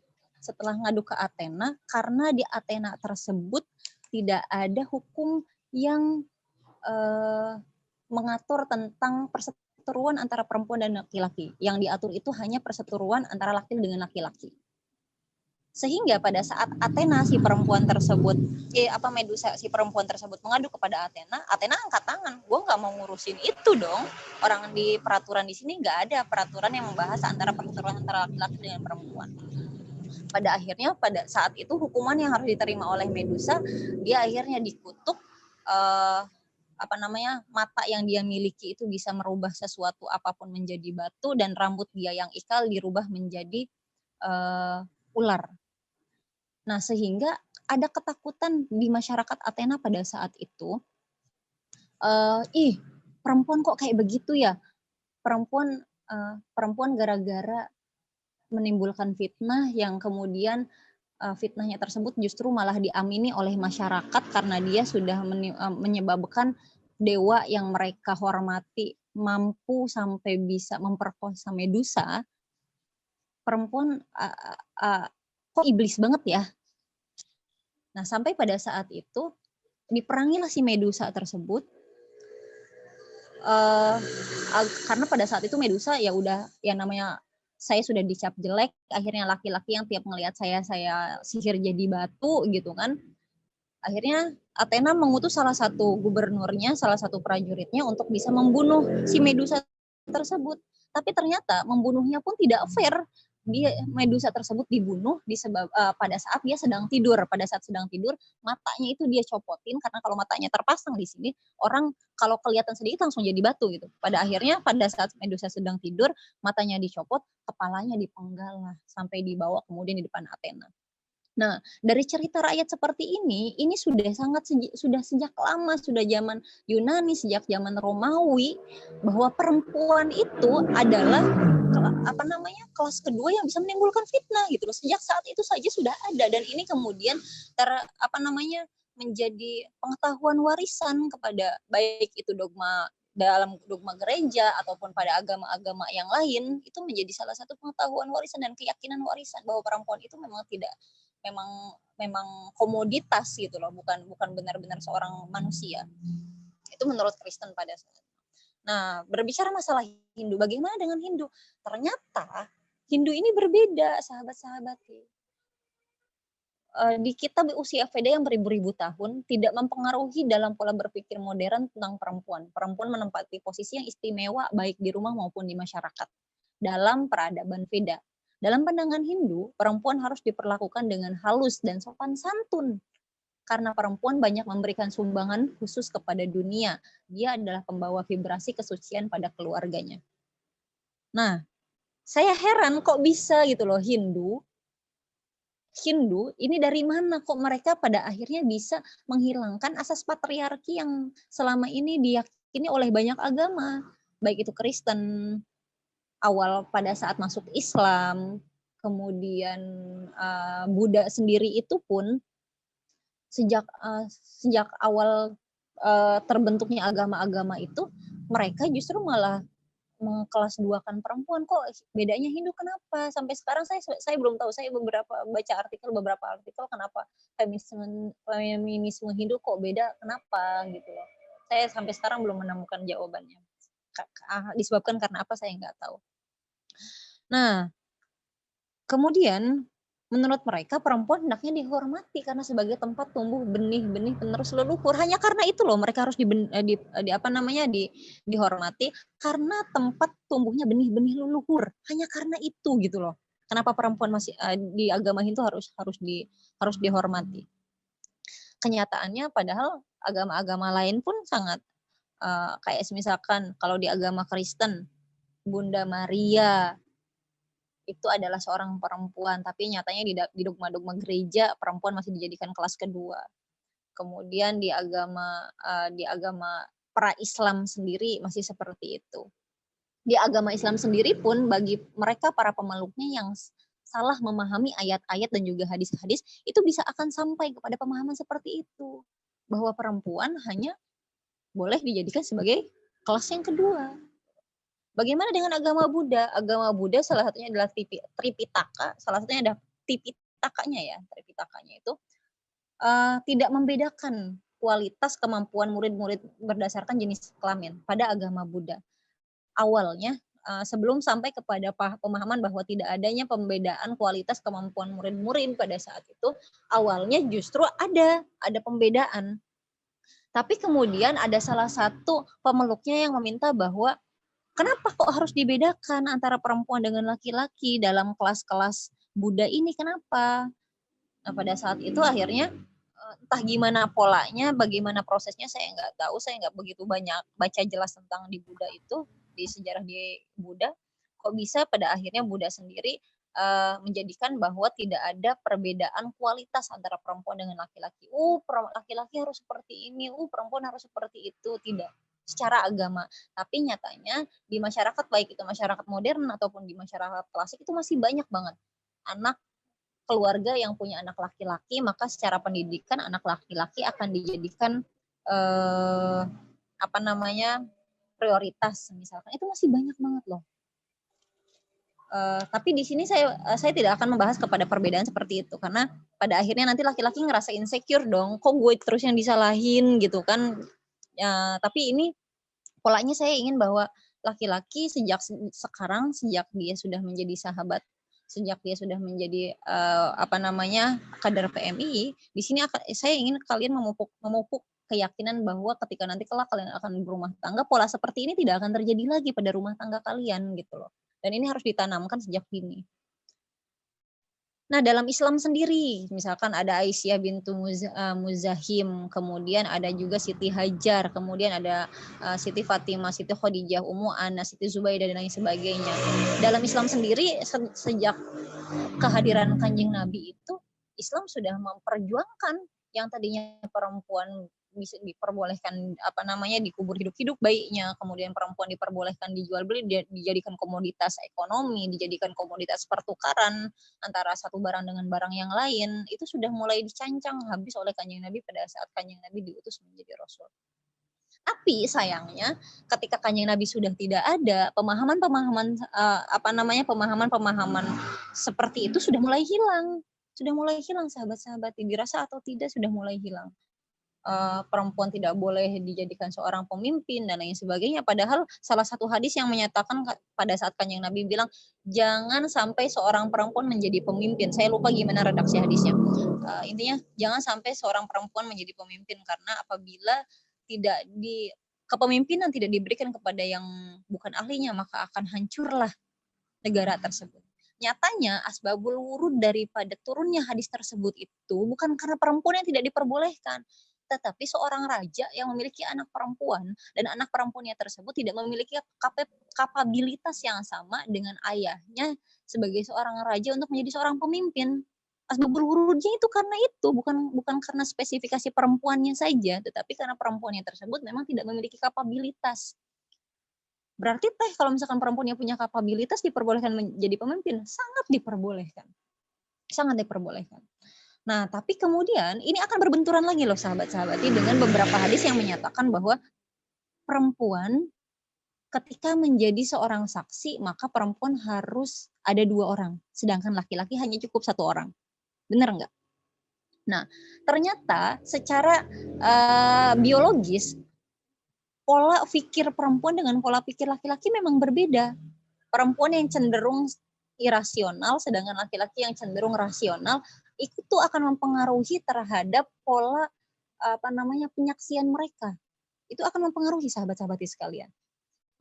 Speaker 5: Setelah ngadu ke Athena, karena di Athena tersebut tidak ada hukum yang mengatur tentang persetubuhan perseteruan antara perempuan dan laki-laki. Yang diatur itu hanya perseteruan antara laki dengan laki-laki. Sehingga pada saat Athena si perempuan tersebut, Medusa si perempuan tersebut mengadu kepada Athena, Athena angkat tangan, gue nggak mau ngurusin itu dong. Orang di peraturan di sini nggak ada peraturan yang membahas antara perseteruan antara laki-laki dengan perempuan. Pada akhirnya pada saat itu hukuman yang harus diterima oleh Medusa, dia akhirnya dikutuk. Mata yang dia miliki itu bisa merubah sesuatu apapun menjadi batu, dan rambut dia yang ikal dirubah menjadi ular. Nah, sehingga ada ketakutan di masyarakat Athena pada saat itu. Perempuan kok kayak begitu ya? Perempuan gara-gara menimbulkan fitnah yang kemudian fitnahnya tersebut justru malah diamini oleh masyarakat karena dia sudah menyebabkan dewa yang mereka hormati mampu sampai bisa memperkosa Medusa. Perempuan kok iblis banget ya? Nah, sampai pada saat itu diperangilah si Medusa tersebut. Karena pada saat itu Medusa ya udah, yang namanya saya sudah dicap jelek, akhirnya laki-laki yang tiap ngelihat saya sihir jadi batu gitu kan. Akhirnya Athena mengutus salah satu gubernurnya, salah satu prajuritnya untuk bisa membunuh si Medusa tersebut. Tapi ternyata membunuhnya pun tidak fair. Medusa tersebut dibunuh pada saat dia sedang tidur. Pada saat sedang tidur, matanya itu dia copotin, karena kalau matanya terpasang di sini, orang kalau kelihatan sedikit langsung jadi batu gitu. Pada akhirnya pada saat Medusa sedang tidur, matanya dicopot, kepalanya dipenggal sampai dibawa kemudian di depan Athena. Nah, dari cerita rakyat seperti ini sudah sejak lama, sudah zaman Yunani, sejak zaman Romawi, bahwa perempuan itu adalah kelas kedua yang bisa menimbulkan fitnah gitu loh. Sejak saat itu saja sudah ada, dan ini kemudian menjadi pengetahuan warisan kepada baik itu dalam dogma gereja ataupun pada agama-agama yang lain, itu menjadi salah satu pengetahuan warisan dan keyakinan warisan bahwa perempuan itu memang komoditas gitu loh, bukan benar-benar seorang manusia. Itu menurut Kristen pada saat itu. Nah, berbicara masalah Hindu, bagaimana dengan Hindu? Ternyata Hindu ini berbeda, sahabat-sahabat. Di kitab usia Veda yang beribu-ribu tahun tidak mempengaruhi dalam pola berpikir modern tentang perempuan. Perempuan menempati posisi yang istimewa baik di rumah maupun di masyarakat dalam peradaban Veda. Dalam pandangan Hindu, perempuan harus diperlakukan dengan halus dan sopan santun. Karena perempuan banyak memberikan sumbangan khusus kepada dunia. Dia adalah pembawa vibrasi kesucian pada keluarganya. Nah, saya heran kok bisa gitu loh Hindu ini dari mana kok mereka pada akhirnya bisa menghilangkan asas patriarki yang selama ini diyakini oleh banyak agama. Baik itu Kristen, awal pada saat masuk Islam, kemudian Buddha sendiri itu pun sejak awal terbentuknya agama-agama itu, mereka justru malah mengkelas duakan perempuan. Kok bedanya Hindu kenapa? Sampai sekarang saya belum tahu. Saya baca beberapa artikel kenapa feminisme Hindu kok beda, kenapa gitu loh. Saya sampai sekarang belum menemukan jawabannya. Disebabkan karena apa saya nggak tahu. Nah, kemudian menurut mereka perempuan hendaknya dihormati karena sebagai tempat tumbuh benih-benih penerus leluhur. Hanya karena itu loh mereka harus dihormati karena tempat tumbuhnya benih-benih leluhur. Hanya karena itu gitu loh. Kenapa perempuan masih di agama Hindu harus dihormati? Kenyataannya padahal agama-agama lain pun sangat kayak misalkan kalau di agama Kristen, Bunda Maria itu adalah seorang perempuan, tapi nyatanya di dogma-dogma gereja perempuan masih dijadikan kelas kedua. Kemudian di agama pra-Islam sendiri masih seperti itu. Di agama Islam sendiri pun bagi mereka para pemeluknya yang salah memahami ayat-ayat dan juga hadis-hadis, itu bisa akan sampai kepada pemahaman seperti itu, bahwa perempuan hanya boleh dijadikan sebagai kelas yang kedua. Bagaimana dengan agama Buddha? Agama Buddha salah satunya adalah Tripitaka. Salah satunya ada Tipitakanya ya. Tripitakanya itu tidak membedakan kualitas kemampuan murid-murid berdasarkan jenis kelamin pada agama Buddha. awalnya sebelum sampai kepada pemahaman bahwa tidak adanya pembedaan kualitas kemampuan murid-murid pada saat itu, awalnya justru ada pembedaan. Tapi kemudian ada salah satu pemeluknya yang meminta bahwa kenapa kok harus dibedakan antara perempuan dengan laki-laki dalam kelas-kelas Buddha ini, kenapa? Nah, pada saat itu akhirnya entah gimana polanya, bagaimana prosesnya saya nggak tahu, saya nggak begitu banyak baca jelas tentang di Buddha itu, di sejarah di Buddha, kok bisa pada akhirnya Buddha sendiri menjadikan bahwa tidak ada perbedaan kualitas antara perempuan dengan laki-laki. Laki-laki harus seperti ini, perempuan harus seperti itu, tidak secara agama. Tapi nyatanya di masyarakat, baik itu masyarakat modern ataupun di masyarakat klasik, itu masih banyak banget anak keluarga yang punya anak laki-laki, maka secara pendidikan anak laki-laki akan dijadikan prioritas misalkan. Itu masih banyak banget loh. Tapi di sini saya tidak akan membahas kepada perbedaan seperti itu, karena pada akhirnya nanti laki-laki ngerasa insecure dong, kok gue terus yang disalahin gitu kan. Tapi ini polanya saya ingin bahwa laki-laki sejak sekarang, sejak dia sudah menjadi sahabat, sejak dia sudah menjadi kader PMI, di sini saya ingin kalian memupuk keyakinan bahwa ketika nanti kelak kalian akan berumah tangga, pola seperti ini tidak akan terjadi lagi pada rumah tangga kalian gitu loh. Dan ini harus ditanamkan sejak dini. Nah, dalam Islam sendiri, misalkan ada Aisyah bintu Muzahim, kemudian ada juga Siti Hajar, kemudian ada Siti Fatimah, Siti Khadijah, Ummu Anas, Siti Zubaidah, dan lain sebagainya. Dalam Islam sendiri, sejak kehadiran Kanjeng Nabi itu, Islam sudah memperjuangkan yang tadinya perempuan bisa diperbolehkan dikubur hidup-hidup bayinya, kemudian perempuan diperbolehkan dijual beli, dijadikan komoditas ekonomi, dijadikan komoditas pertukaran antara satu barang dengan barang yang lain, itu sudah mulai dicancang habis oleh Kanjeng Nabi pada saat Kanjeng Nabi diutus menjadi Rasul. Tapi sayangnya ketika Kanjeng Nabi sudah tidak ada, pemahaman seperti itu sudah mulai hilang. Sudah mulai hilang, sahabat-sahabat, dirasa atau tidak sudah mulai hilang. Perempuan tidak boleh dijadikan seorang pemimpin dan lain sebagainya. Padahal salah satu hadis yang menyatakan pada saat Kanjeng Nabi bilang jangan sampai seorang perempuan menjadi pemimpin. Saya lupa gimana redaksi hadisnya. Intinya jangan sampai seorang perempuan menjadi pemimpin, karena apabila kepemimpinan tidak diberikan kepada yang bukan ahlinya, maka akan hancurlah negara tersebut. Nyatanya asbabul wurud daripada turunnya hadis tersebut itu bukan karena perempuan yang tidak diperbolehkan, tetapi seorang raja yang memiliki anak perempuan dan anak perempuannya tersebut tidak memiliki kapabilitas yang sama dengan ayahnya sebagai seorang raja untuk menjadi seorang pemimpin. Asbabul wurudnya itu karena itu, bukan karena spesifikasi perempuannya saja, tetapi karena perempuannya tersebut memang tidak memiliki kapabilitas. Berarti kalau misalkan perempuan yang punya kapabilitas diperbolehkan menjadi pemimpin, sangat diperbolehkan. Sangat diperbolehkan. Nah, tapi kemudian ini akan berbenturan lagi loh sahabat-sahabati dengan beberapa hadis yang menyatakan bahwa perempuan ketika menjadi seorang saksi, maka perempuan harus ada 2 orang, sedangkan laki-laki hanya cukup 1 orang. Benar nggak? Nah, ternyata secara biologis, pola pikir perempuan dengan pola pikir laki-laki memang berbeda. Perempuan yang cenderung irasional, sedangkan laki-laki yang cenderung rasional, itu akan mempengaruhi terhadap pola penyaksian mereka. Itu akan mempengaruhi sahabat-sahabat sekalian.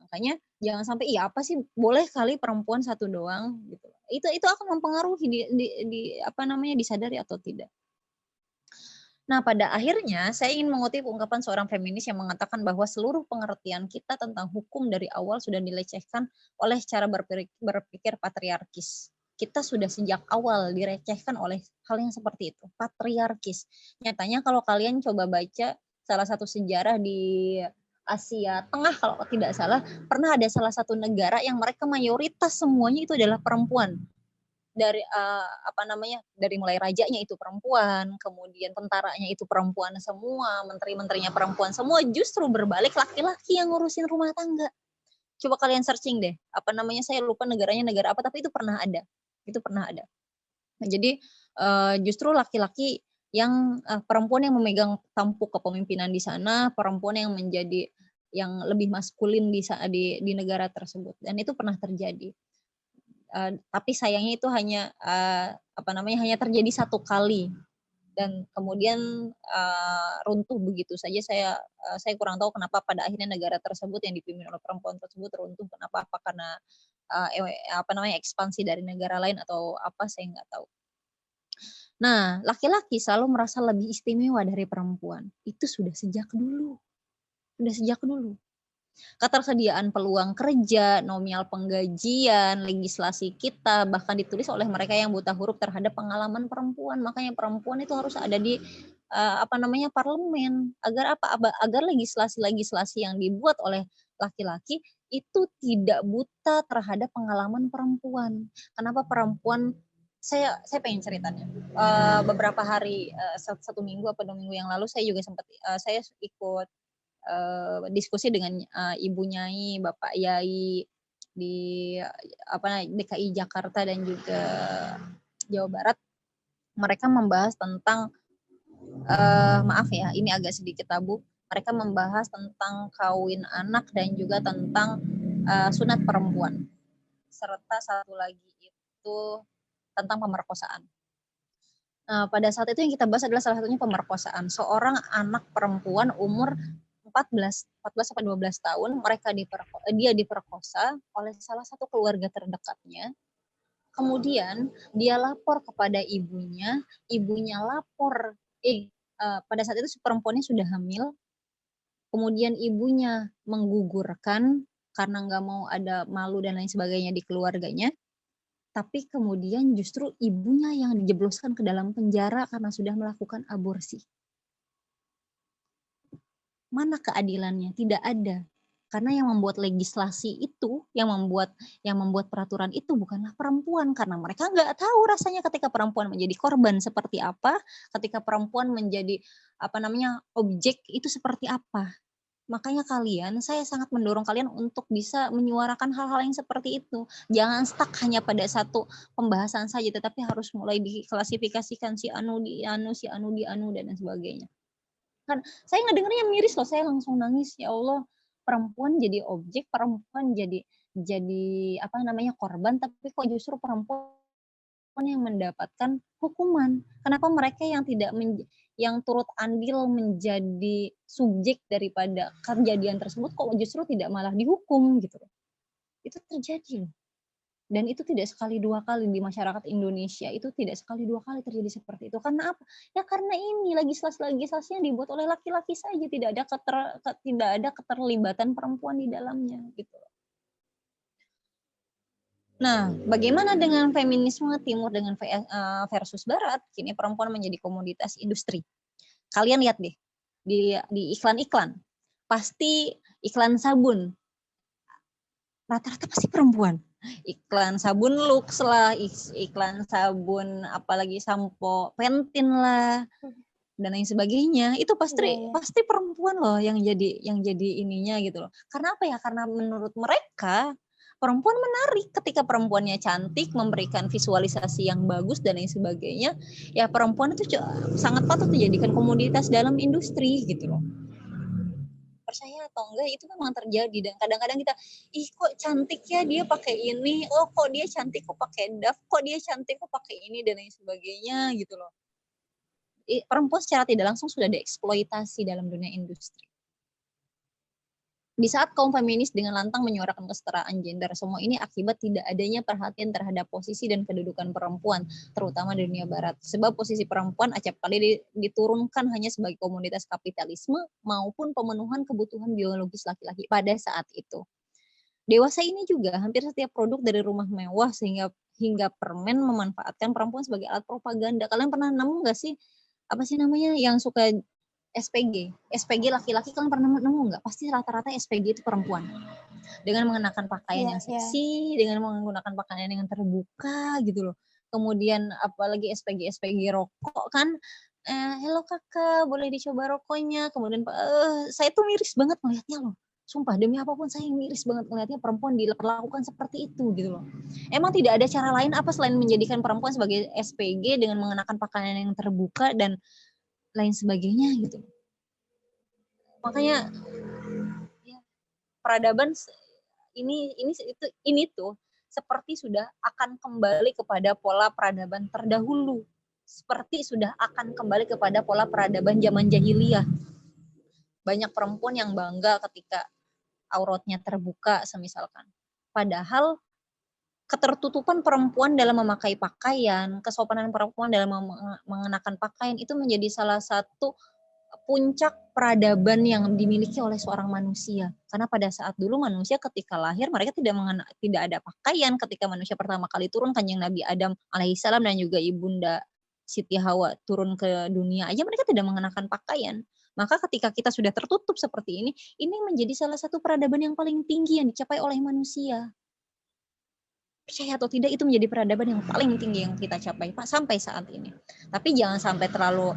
Speaker 5: Makanya jangan sampai apa sih boleh kali perempuan 1 doang gitu. Itu akan mempengaruhi disadari atau tidak. Nah, pada akhirnya saya ingin mengutip ungkapan seorang feminis yang mengatakan bahwa seluruh pengertian kita tentang hukum dari awal sudah dilecehkan oleh cara berpikir patriarkis. Kita sudah sejak awal direcehkan oleh hal yang seperti itu, patriarkis. Nyatanya kalau kalian coba baca salah satu sejarah di Asia Tengah kalau tidak salah, pernah ada salah satu negara yang mereka mayoritas semuanya itu adalah perempuan. Dari dari mulai rajanya itu perempuan, kemudian tentaranya itu perempuan semua, menteri-menterinya perempuan semua, justru berbalik laki-laki yang ngurusin rumah tangga. Coba kalian searching deh, saya lupa negaranya negara apa, tapi itu pernah ada. Nah, jadi justru laki-laki yang perempuan yang memegang tampuk kepemimpinan di sana, perempuan yang menjadi yang lebih maskulin di negara tersebut, dan itu pernah terjadi. Tapi sayangnya itu hanya hanya terjadi satu kali, dan kemudian runtuh begitu saja. Saya kurang tahu kenapa pada akhirnya negara tersebut yang dipimpin oleh perempuan tersebut runtuh. Kenapa? Apa karena ekspansi dari negara lain atau apa, saya nggak tahu. Nah, laki-laki selalu merasa lebih istimewa dari perempuan. Itu sudah sejak dulu. Ketersediaan peluang kerja, nominal penggajian, legislasi kita bahkan ditulis oleh mereka yang buta huruf terhadap pengalaman perempuan. Makanya perempuan itu harus ada di parlemen, agar apa? Agar legislasi yang dibuat oleh laki-laki itu tidak buta terhadap pengalaman perempuan. Kenapa perempuan? Saya pengen ceritanya. Beberapa hari, 1 minggu atau 2 minggu yang lalu, saya juga sempat saya ikut diskusi dengan Ibu Nyai, Bapak Yai di DKI Jakarta dan juga Jawa Barat. Mereka membahas tentang maaf ya, ini agak sedikit tabu. Mereka membahas tentang kawin anak dan juga tentang sunat perempuan. Serta satu lagi itu tentang pemerkosaan. Nah, pada saat itu yang kita bahas adalah salah satunya pemerkosaan. Seorang anak perempuan umur 14 sampai 12 tahun, dia diperkosa oleh salah satu keluarga terdekatnya. Kemudian dia lapor kepada ibunya lapor pada saat itu si perempuannya sudah hamil. Kemudian ibunya menggugurkan karena nggak mau ada malu dan lain sebagainya di keluarganya. Tapi kemudian justru ibunya yang dijebloskan ke dalam penjara karena sudah melakukan aborsi. Mana keadilannya? Tidak ada. Karena yang membuat legislasi itu, yang membuat peraturan itu bukanlah perempuan, karena mereka nggak tahu rasanya ketika perempuan menjadi korban seperti apa, ketika perempuan menjadi objek itu seperti apa. Makanya saya sangat mendorong kalian untuk bisa menyuarakan hal-hal yang seperti itu. Jangan stuck hanya pada satu pembahasan saja, tetapi harus mulai diklasifikasikan si anu di anu, si anu di anu, dan sebagainya. Kan saya ngedengarnya miris loh, saya langsung nangis, ya Allah, perempuan jadi objek, perempuan jadi korban, tapi kok justru perempuan yang mendapatkan hukuman. Kenapa mereka yang turut andil menjadi subjek daripada kejadian tersebut kok justru tidak malah dihukum gitu loh. Itu terjadi loh. Dan itu tidak sekali dua kali di masyarakat Indonesia, itu tidak sekali dua kali terjadi seperti itu. Karena apa? Ya karena ini legislasi yang dibuat oleh laki-laki saja, tidak ada keterlibatan perempuan di dalamnya gitu. Nah, bagaimana dengan feminisme timur dengan versus barat? Kini perempuan menjadi komoditas industri. Kalian lihat deh di iklan-iklan, pasti iklan sabun, rata-rata pasti perempuan. Iklan sabun Lux lah, iklan sabun apalagi sampo Pantene lah, dan lain sebagainya. Itu pasti perempuan loh yang jadi ininya gitu loh. Karena apa ya? Karena menurut mereka perempuan menarik. Ketika perempuannya cantik, memberikan visualisasi yang bagus dan lain sebagainya, ya perempuan itu sangat patut dijadikan komoditas dalam industri gitu loh. Percaya atau enggak, itu memang terjadi. Dan kadang-kadang kita, kok cantik ya dia pakai ini, kok dia cantik kok pakai Dove, kok dia cantik kok pakai ini, dan lain sebagainya gitu loh. Perempuan secara tidak langsung sudah dieksploitasi dalam dunia industri. Di saat kaum feminis dengan lantang menyuarakan kesetaraan gender, semua ini akibat tidak adanya perhatian terhadap posisi dan kedudukan perempuan, terutama di dunia barat. Sebab posisi perempuan acap kali diturunkan hanya sebagai komoditas kapitalisme maupun pemenuhan kebutuhan biologis laki-laki pada saat itu. Dewasa ini juga hampir setiap produk dari rumah mewah hingga permen memanfaatkan perempuan sebagai alat propaganda. Kalian pernah nemu nggak sih yang suka SPG laki-laki, kalian pernah nemu nggak? Pasti rata-rata SPG itu perempuan. Dengan mengenakan pakaian yang seksi, dengan menggunakan pakaian yang terbuka gitu loh. Kemudian apalagi SPG rokok kan, hello kakak, boleh dicoba rokoknya. Kemudian saya tuh miris banget melihatnya loh. Sumpah, demi apapun saya miris banget melihatnya perempuan diperlakukan seperti itu gitu loh. Emang tidak ada cara lain apa selain menjadikan perempuan sebagai SPG dengan mengenakan pakaian yang terbuka dan lain sebagainya gitu. Makanya ya peradaban ini tuh seperti sudah akan kembali kepada pola peradaban terdahulu, seperti sudah akan kembali kepada pola peradaban zaman jahiliyah. Banyak perempuan yang bangga ketika auratnya terbuka semisalkan. Padahal ketertutupan perempuan dalam memakai pakaian, kesopanan perempuan dalam mengenakan pakaian itu menjadi salah satu puncak peradaban yang dimiliki oleh seorang manusia. Karena pada saat dulu manusia ketika lahir mereka tidak ada pakaian. Ketika manusia pertama kali turun, Kanjeng Nabi Adam alaihissalam dan juga ibunda Siti Hawa turun ke dunia aja mereka tidak mengenakan pakaian. Maka ketika kita sudah tertutup seperti ini menjadi salah satu peradaban yang paling tinggi yang dicapai oleh manusia. Percaya atau tidak, itu menjadi peradaban yang paling tinggi yang kita capai sampai saat ini. Tapi jangan sampai terlalu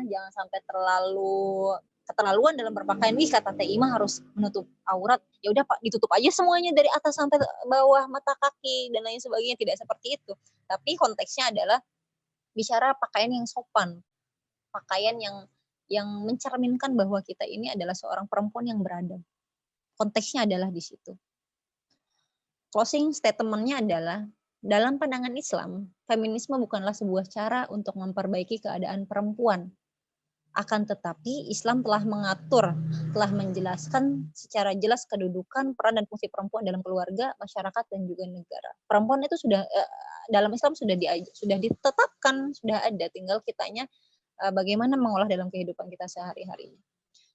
Speaker 5: jangan sampai terlalu keterlaluan dalam berpakaian. Kata Teh Ima harus menutup aurat. Ya udah Pak, ditutup aja semuanya dari atas sampai bawah mata kaki dan lain sebagainya. Tidak seperti itu. Tapi konteksnya adalah bicara pakaian yang sopan, pakaian yang mencerminkan bahwa kita ini adalah seorang perempuan yang beradab. Konteksnya adalah di situ. Closing statement-nya adalah, dalam pandangan Islam, feminisme bukanlah sebuah cara untuk memperbaiki keadaan perempuan. Akan tetapi, Islam telah mengatur, telah menjelaskan secara jelas kedudukan, peran dan fungsi perempuan dalam keluarga, masyarakat, dan juga negara. Perempuan itu sudah dalam Islam sudah ditetapkan, sudah ada, tinggal kitanya bagaimana mengolah dalam kehidupan kita sehari-hari.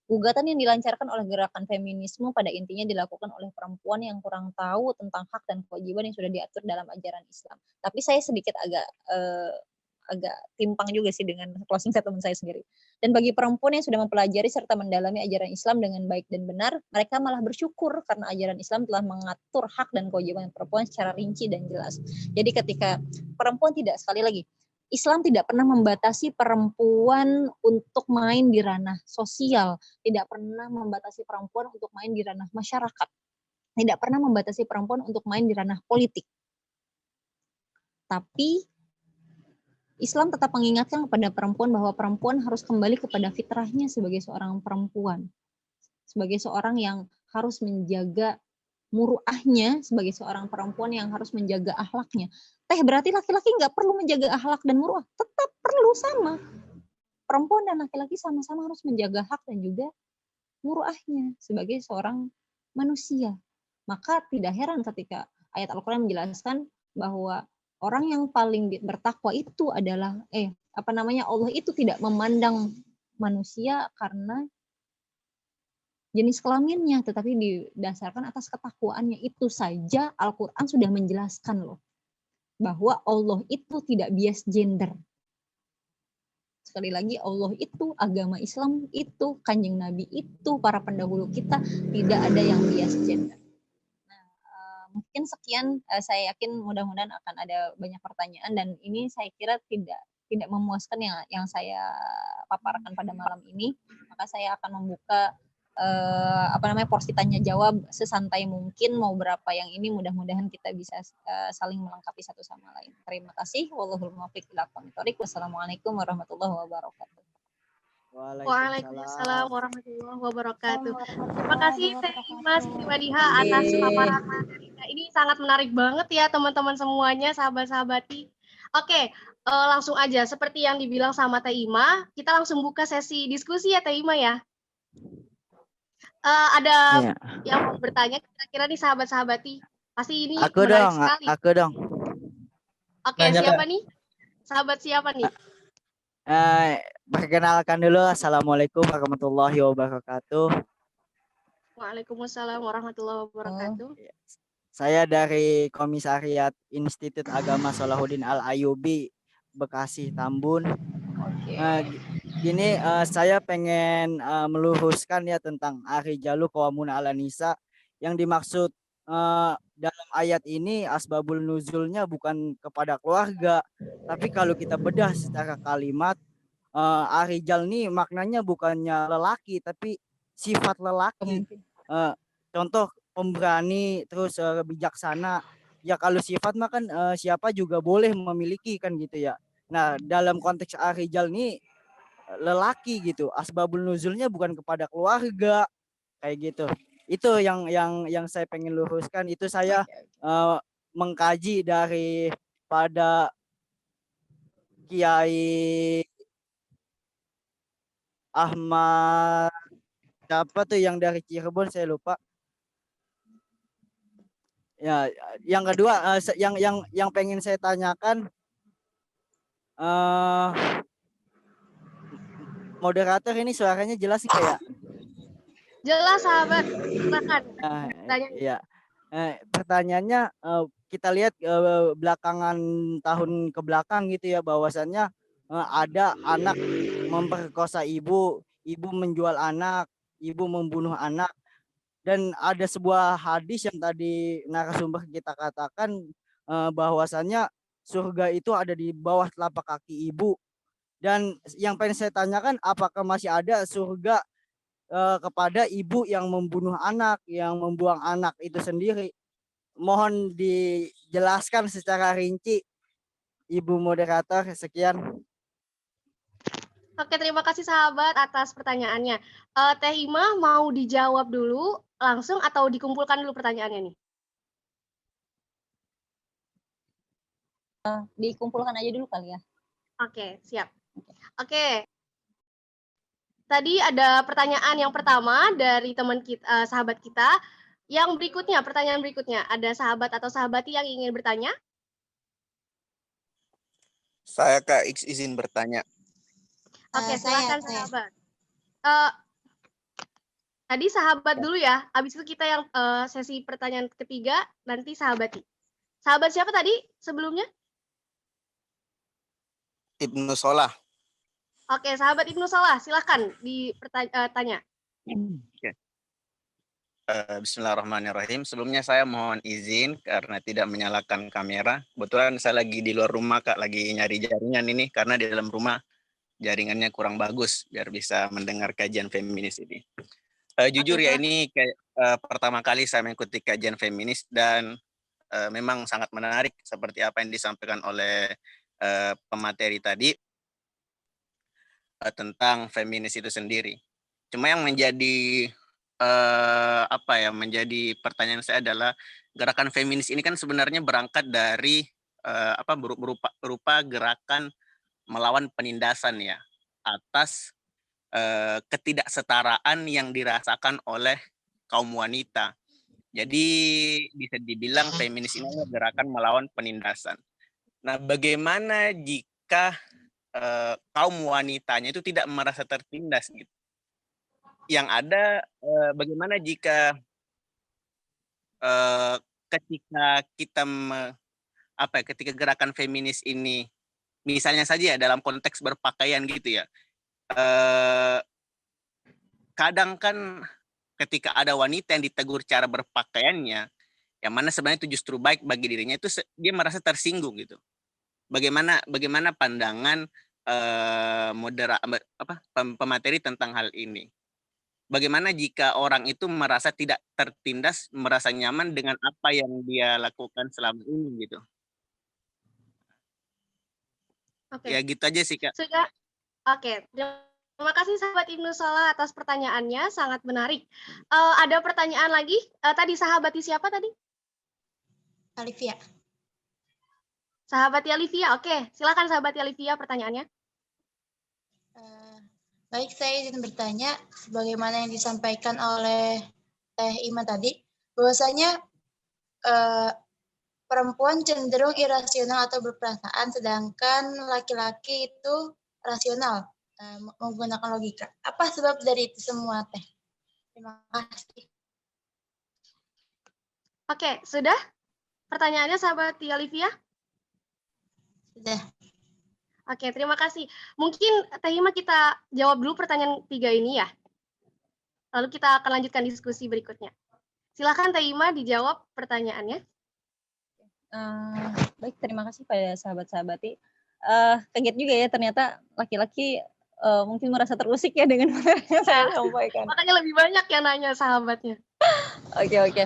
Speaker 5: Gugatan yang dilancarkan oleh gerakan feminisme pada intinya dilakukan oleh perempuan yang kurang tahu tentang hak dan kewajiban yang sudah diatur dalam ajaran Islam. Tapi saya sedikit agak timpang juga sih dengan closing statement saya sendiri. Dan bagi perempuan yang sudah mempelajari serta mendalami ajaran Islam dengan baik dan benar, mereka malah bersyukur karena ajaran Islam telah mengatur hak dan kewajiban perempuan secara rinci dan jelas. Jadi ketika perempuan sekali lagi, Islam tidak pernah membatasi perempuan untuk main di ranah sosial, tidak pernah membatasi perempuan untuk main di ranah masyarakat, tidak pernah membatasi perempuan untuk main di ranah politik. Tapi Islam tetap mengingatkan kepada perempuan bahwa perempuan harus kembali kepada fitrahnya sebagai seorang perempuan, sebagai seorang yang harus menjaga muruahnya, sebagai seorang perempuan yang harus menjaga akhlaknya. Berarti laki-laki nggak perlu menjaga akhlak dan muruah? Tetap perlu sama. Perempuan dan laki-laki sama-sama harus menjaga hak dan juga muruahnya sebagai seorang manusia. Maka tidak heran ketika ayat Al-Quran menjelaskan bahwa orang yang paling bertakwa itu adalah Allah itu tidak memandang manusia karena jenis kelaminnya, tetapi didasarkan atas ketakwaannya. Itu saja Al-Quran sudah menjelaskan loh, bahwa Allah itu tidak bias gender. Sekali lagi, Allah itu, agama Islam itu, Kanjeng Nabi itu, para pendahulu kita, tidak ada yang bias gender. Nah, mungkin sekian, saya yakin mudah-mudahan akan ada banyak pertanyaan, dan ini saya kira tidak memuaskan yang saya paparkan pada malam ini. Maka saya akan membuka porsi tanya jawab sesantai mungkin, mau berapa yang ini, mudah-mudahan kita bisa saling melengkapi satu sama lain. Terima kasih. Wallahul muwaffiq ila aqwamit thoriq. Wassalamualaikum warahmatullahi wabarakatuh.
Speaker 3: Waalaikumsalam warahmatullahi wabarakatuh. Terima kasih Teh Ima Siti Wadiha atas paparan materinya. Ini sangat menarik banget ya teman-teman semuanya, sahabat-sahabati. Oke, langsung aja seperti yang dibilang sama Teh Ima, kita langsung buka sesi diskusi ya Teh Ima ya. Ada yang mau bertanya kira-kira nih sahabat-sahabati? Pasti ini menarik sekali.
Speaker 6: Aku dong.
Speaker 3: Oke, siapa nih? Sahabat siapa nih?
Speaker 6: Perkenalkan dulu, Assalamualaikum warahmatullahi wabarakatuh.
Speaker 3: Waalaikumsalam warahmatullahi wabarakatuh.
Speaker 6: Saya dari Komisariat Institut Agama Salahuddin Al-Ayyubi, Bekasi, Tambun. Gini, saya pengen meluruskan ya tentang Ar-Rijalu Qawwamuna 'alan Nisa. Yang dimaksud dalam ayat ini asbabul nuzulnya bukan kepada keluarga, tapi kalau kita bedah secara kalimat, Ar-Rijal ini maknanya bukannya lelaki tapi sifat lelaki. Contoh pemberani, terus bijaksana. Ya kalau sifat mah kan siapa juga boleh memiliki kan gitu ya. Nah, dalam konteks Ar-Rijal ini lelaki gitu. Asbabul nuzulnya bukan kepada keluarga. kayak gitu. Itu yang saya pengen luruskan. Itu saya mengkaji daripada Kiai Ahmad, siapa tuh yang dari Cirebon, saya lupa. Ya, yang kedua yang pengen saya tanyakan, moderator ini suaranya jelas nggak ya?
Speaker 3: Jelas sahabat, silakan. Tanya.
Speaker 6: Iya. Pertanyaannya, kita lihat belakangan tahun ke belakang gitu ya, bahwasannya ada anak memperkosa ibu, ibu menjual anak, ibu membunuh anak. Dan ada sebuah hadis yang tadi narasumber kita katakan, bahwasannya surga itu ada di bawah telapak kaki ibu. Dan yang pengen saya tanyakan, apakah masih ada surga kepada ibu yang membunuh anak, yang membuang anak itu sendiri? Mohon dijelaskan secara rinci, Ibu moderator. Sekian.
Speaker 3: Oke, terima kasih sahabat atas pertanyaannya. Teh Ima mau dijawab dulu langsung atau dikumpulkan dulu pertanyaannya nih?
Speaker 5: Dikumpulkan aja dulu kali ya.
Speaker 3: Oke, siap. Oke. Tadi ada pertanyaan yang pertama dari teman kita, sahabat kita. Yang berikutnya, pertanyaan berikutnya, ada sahabat atau sahabati yang ingin bertanya?
Speaker 7: Saya Kak izin bertanya.
Speaker 3: Oke, silakan sahabat. Tadi sahabat dulu ya, habis itu kita yang sesi pertanyaan ketiga, nanti sahabati. Sahabat siapa tadi sebelumnya?
Speaker 7: Ibnu Solah.
Speaker 3: Oke, sahabat Ibnu Solah, silakan ditanya.
Speaker 7: Oke. Bismillahirrahmanirrahim. Sebelumnya saya mohon izin karena tidak menyalakan kamera. Kebetulan saya lagi di luar rumah Kak, lagi nyari jaringan ini karena di dalam rumah jaringannya kurang bagus biar bisa mendengar kajian feminis ini. Jujur ya, ini kayak pertama kali saya mengikuti kajian feminis dan memang sangat menarik seperti apa yang disampaikan oleh pemateri tadi tentang feminis itu sendiri. Cuma yang menjadi menjadi pertanyaan saya adalah gerakan feminis ini kan sebenarnya berangkat dari berupa gerakan melawan penindasan ya atas ketidaksetaraan yang dirasakan oleh kaum wanita. Jadi bisa dibilang feminis ini adalah gerakan melawan penindasan. Nah, bagaimana jika kaum wanitanya itu tidak merasa tertindas gitu? Yang ada bagaimana jika ketika kita ketika gerakan feminis ini misalnya saja ya dalam konteks berpakaian gitu ya, kadang kan ketika ada wanita yang ditegur cara berpakaiannya yang mana sebenarnya itu justru baik bagi dirinya, itu dia merasa tersinggung gitu. Bagaimana pandangan pemateri tentang hal ini? Bagaimana jika orang itu merasa tidak tertindas, merasa nyaman dengan apa yang dia lakukan selama ini gitu?
Speaker 3: Oke.
Speaker 7: Ya gitu aja sih Kak.
Speaker 3: Sudah. Oke, terima kasih sahabat Ibnu Solah atas pertanyaannya, sangat menarik. Ada pertanyaan lagi? Tadi sahabati siapa tadi?
Speaker 8: Alivia.
Speaker 3: Sahabat Alivia, oke. Silakan sahabat Alivia pertanyaannya.
Speaker 8: Baik, saya izin bertanya, sebagaimana yang disampaikan oleh Teh Ima tadi, bahwasanya perempuan cenderung irasional atau berperasaan, sedangkan laki-laki itu rasional, menggunakan logika. Apa sebab dari itu semua, Teh? Terima kasih.
Speaker 3: Oke, sudah? Pertanyaannya sahabat Alivia?
Speaker 8: Sudah.
Speaker 3: Oke, terima kasih. Mungkin Teh Ima kita jawab dulu pertanyaan 3 ini ya. Lalu kita akan lanjutkan diskusi berikutnya. Silakan Teh Ima dijawab pertanyaannya.
Speaker 5: Baik, terima kasih pada sahabat-sahabati. Kaget juga ya, ternyata laki-laki mungkin merasa terusik ya dengan materi yang saya sampaikan.
Speaker 3: Makanya lebih banyak yang nanya sahabatnya.
Speaker 5: Oke.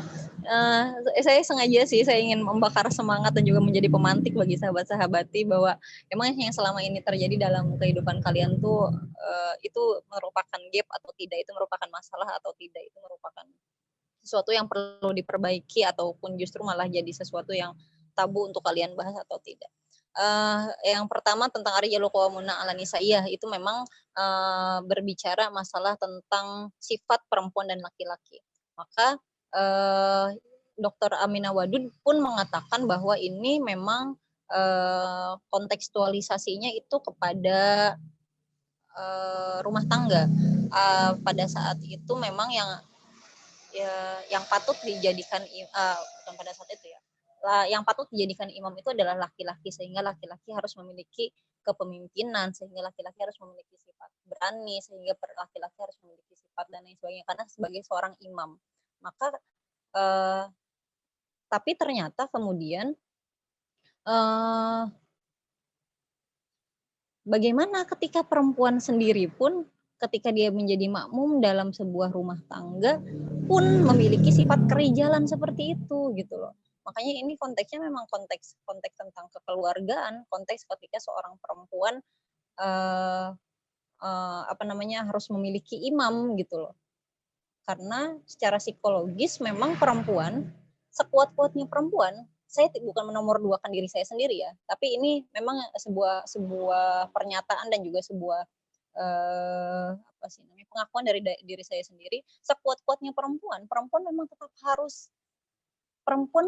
Speaker 5: Saya sengaja sih, saya ingin membakar semangat dan juga menjadi pemantik bagi sahabat-sahabati bahwa emang yang selama ini terjadi dalam kehidupan kalian tuh itu merupakan gap atau tidak, itu merupakan masalah atau tidak, itu merupakan sesuatu yang perlu diperbaiki ataupun justru malah jadi sesuatu yang tabu untuk kalian bahas atau tidak. Yang pertama tentang Ar-Rijalu Qawwamuna 'alan Nisa, iya itu memang berbicara masalah tentang sifat perempuan dan laki-laki. Maka Dr. Aminah Wadud pun mengatakan bahwa ini memang kontekstualisasinya itu kepada rumah tangga. Pada saat itu memang yang patut dijadikan bukan pada saat itu ya. Yang patut dijadikan imam itu adalah laki-laki, sehingga laki-laki harus memiliki kepemimpinan, sehingga laki-laki harus memiliki sifat berani, sehingga laki-laki harus memiliki sifat dan lain sebagainya karena sebagai seorang imam. Maka tapi ternyata kemudian bagaimana ketika perempuan sendiri pun ketika dia menjadi makmum dalam sebuah rumah tangga pun memiliki sifat kerijalan seperti itu gitu loh. Makanya ini konteksnya memang konteks tentang kekeluargaan, konteks ketika seorang perempuan harus memiliki imam gitu loh. Karena secara psikologis memang perempuan, sekuat-kuatnya perempuan, saya bukan menomorduakan diri saya sendiri ya, tapi ini memang sebuah pernyataan dan juga sebuah pengakuan dari diri saya sendiri. Sekuat-kuatnya perempuan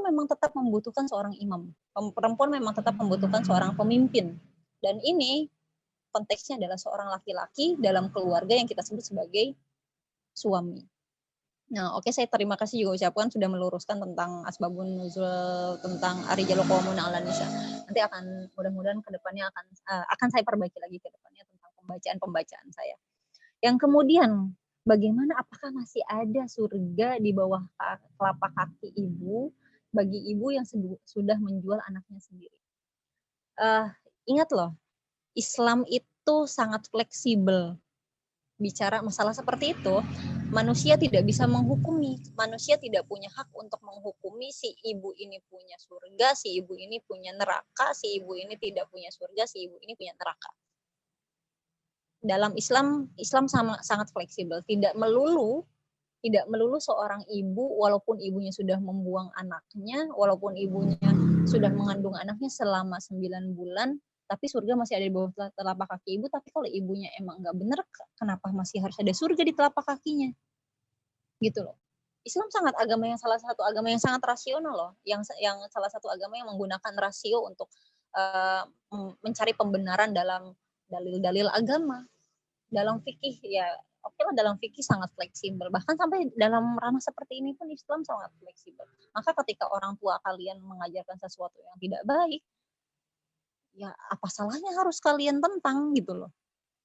Speaker 5: memang tetap membutuhkan seorang imam. Perempuan memang tetap membutuhkan seorang pemimpin. Dan ini konteksnya adalah seorang laki-laki dalam keluarga yang kita sebut sebagai suami. Nah, oke, saya terima kasih juga ucapkan sudah meluruskan tentang asbabun nuzul, tentang Ar-Rijalu Qawwamuna 'alan Nisa. Nanti mudah-mudahan ke depannya akan saya perbaiki lagi ke depannya tentang pembacaan saya. Yang kemudian, bagaimana apakah masih ada surga di bawah telapak kaki ibu bagi ibu yang sudah menjual anaknya sendiri? Ingat loh, Islam itu sangat fleksibel. Bicara masalah seperti itu, manusia tidak bisa menghukumi, manusia tidak punya hak untuk menghukumi si ibu ini punya surga, si ibu ini punya neraka, si ibu ini tidak punya surga, si ibu ini punya neraka. Dalam Islam sangat fleksibel, tidak melulu seorang ibu walaupun ibunya sudah membuang anaknya, walaupun ibunya sudah mengandung anaknya selama 9 bulan, tapi surga masih ada di bawah telapak kaki ibu. Tapi kalau ibunya emang nggak benar, kenapa masih harus ada surga di telapak kakinya? Gitu loh. Islam salah satu agama yang sangat rasional loh, yang salah satu agama yang menggunakan rasio untuk mencari pembenaran dalam dalil-dalil agama. Dalam fikih ya, oke lah, dalam fikih sangat fleksibel. Bahkan sampai dalam ranah seperti ini pun Islam sangat fleksibel. Maka ketika orang tua kalian mengajarkan sesuatu yang tidak baik, ya apa salahnya harus kalian tentang gitu loh.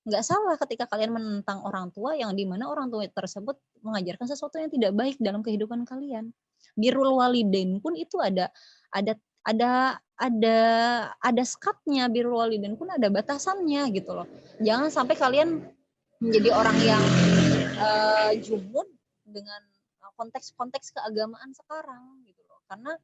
Speaker 5: Nggak salah ketika kalian menentang orang tua yang dimana orang tua tersebut mengajarkan sesuatu yang tidak baik dalam kehidupan kalian. Birrul walidain pun itu ada skatnya, birrul walidain pun ada batasannya gitu loh. Jangan sampai kalian menjadi orang yang jumud dengan konteks keagamaan sekarang gitu loh. Karena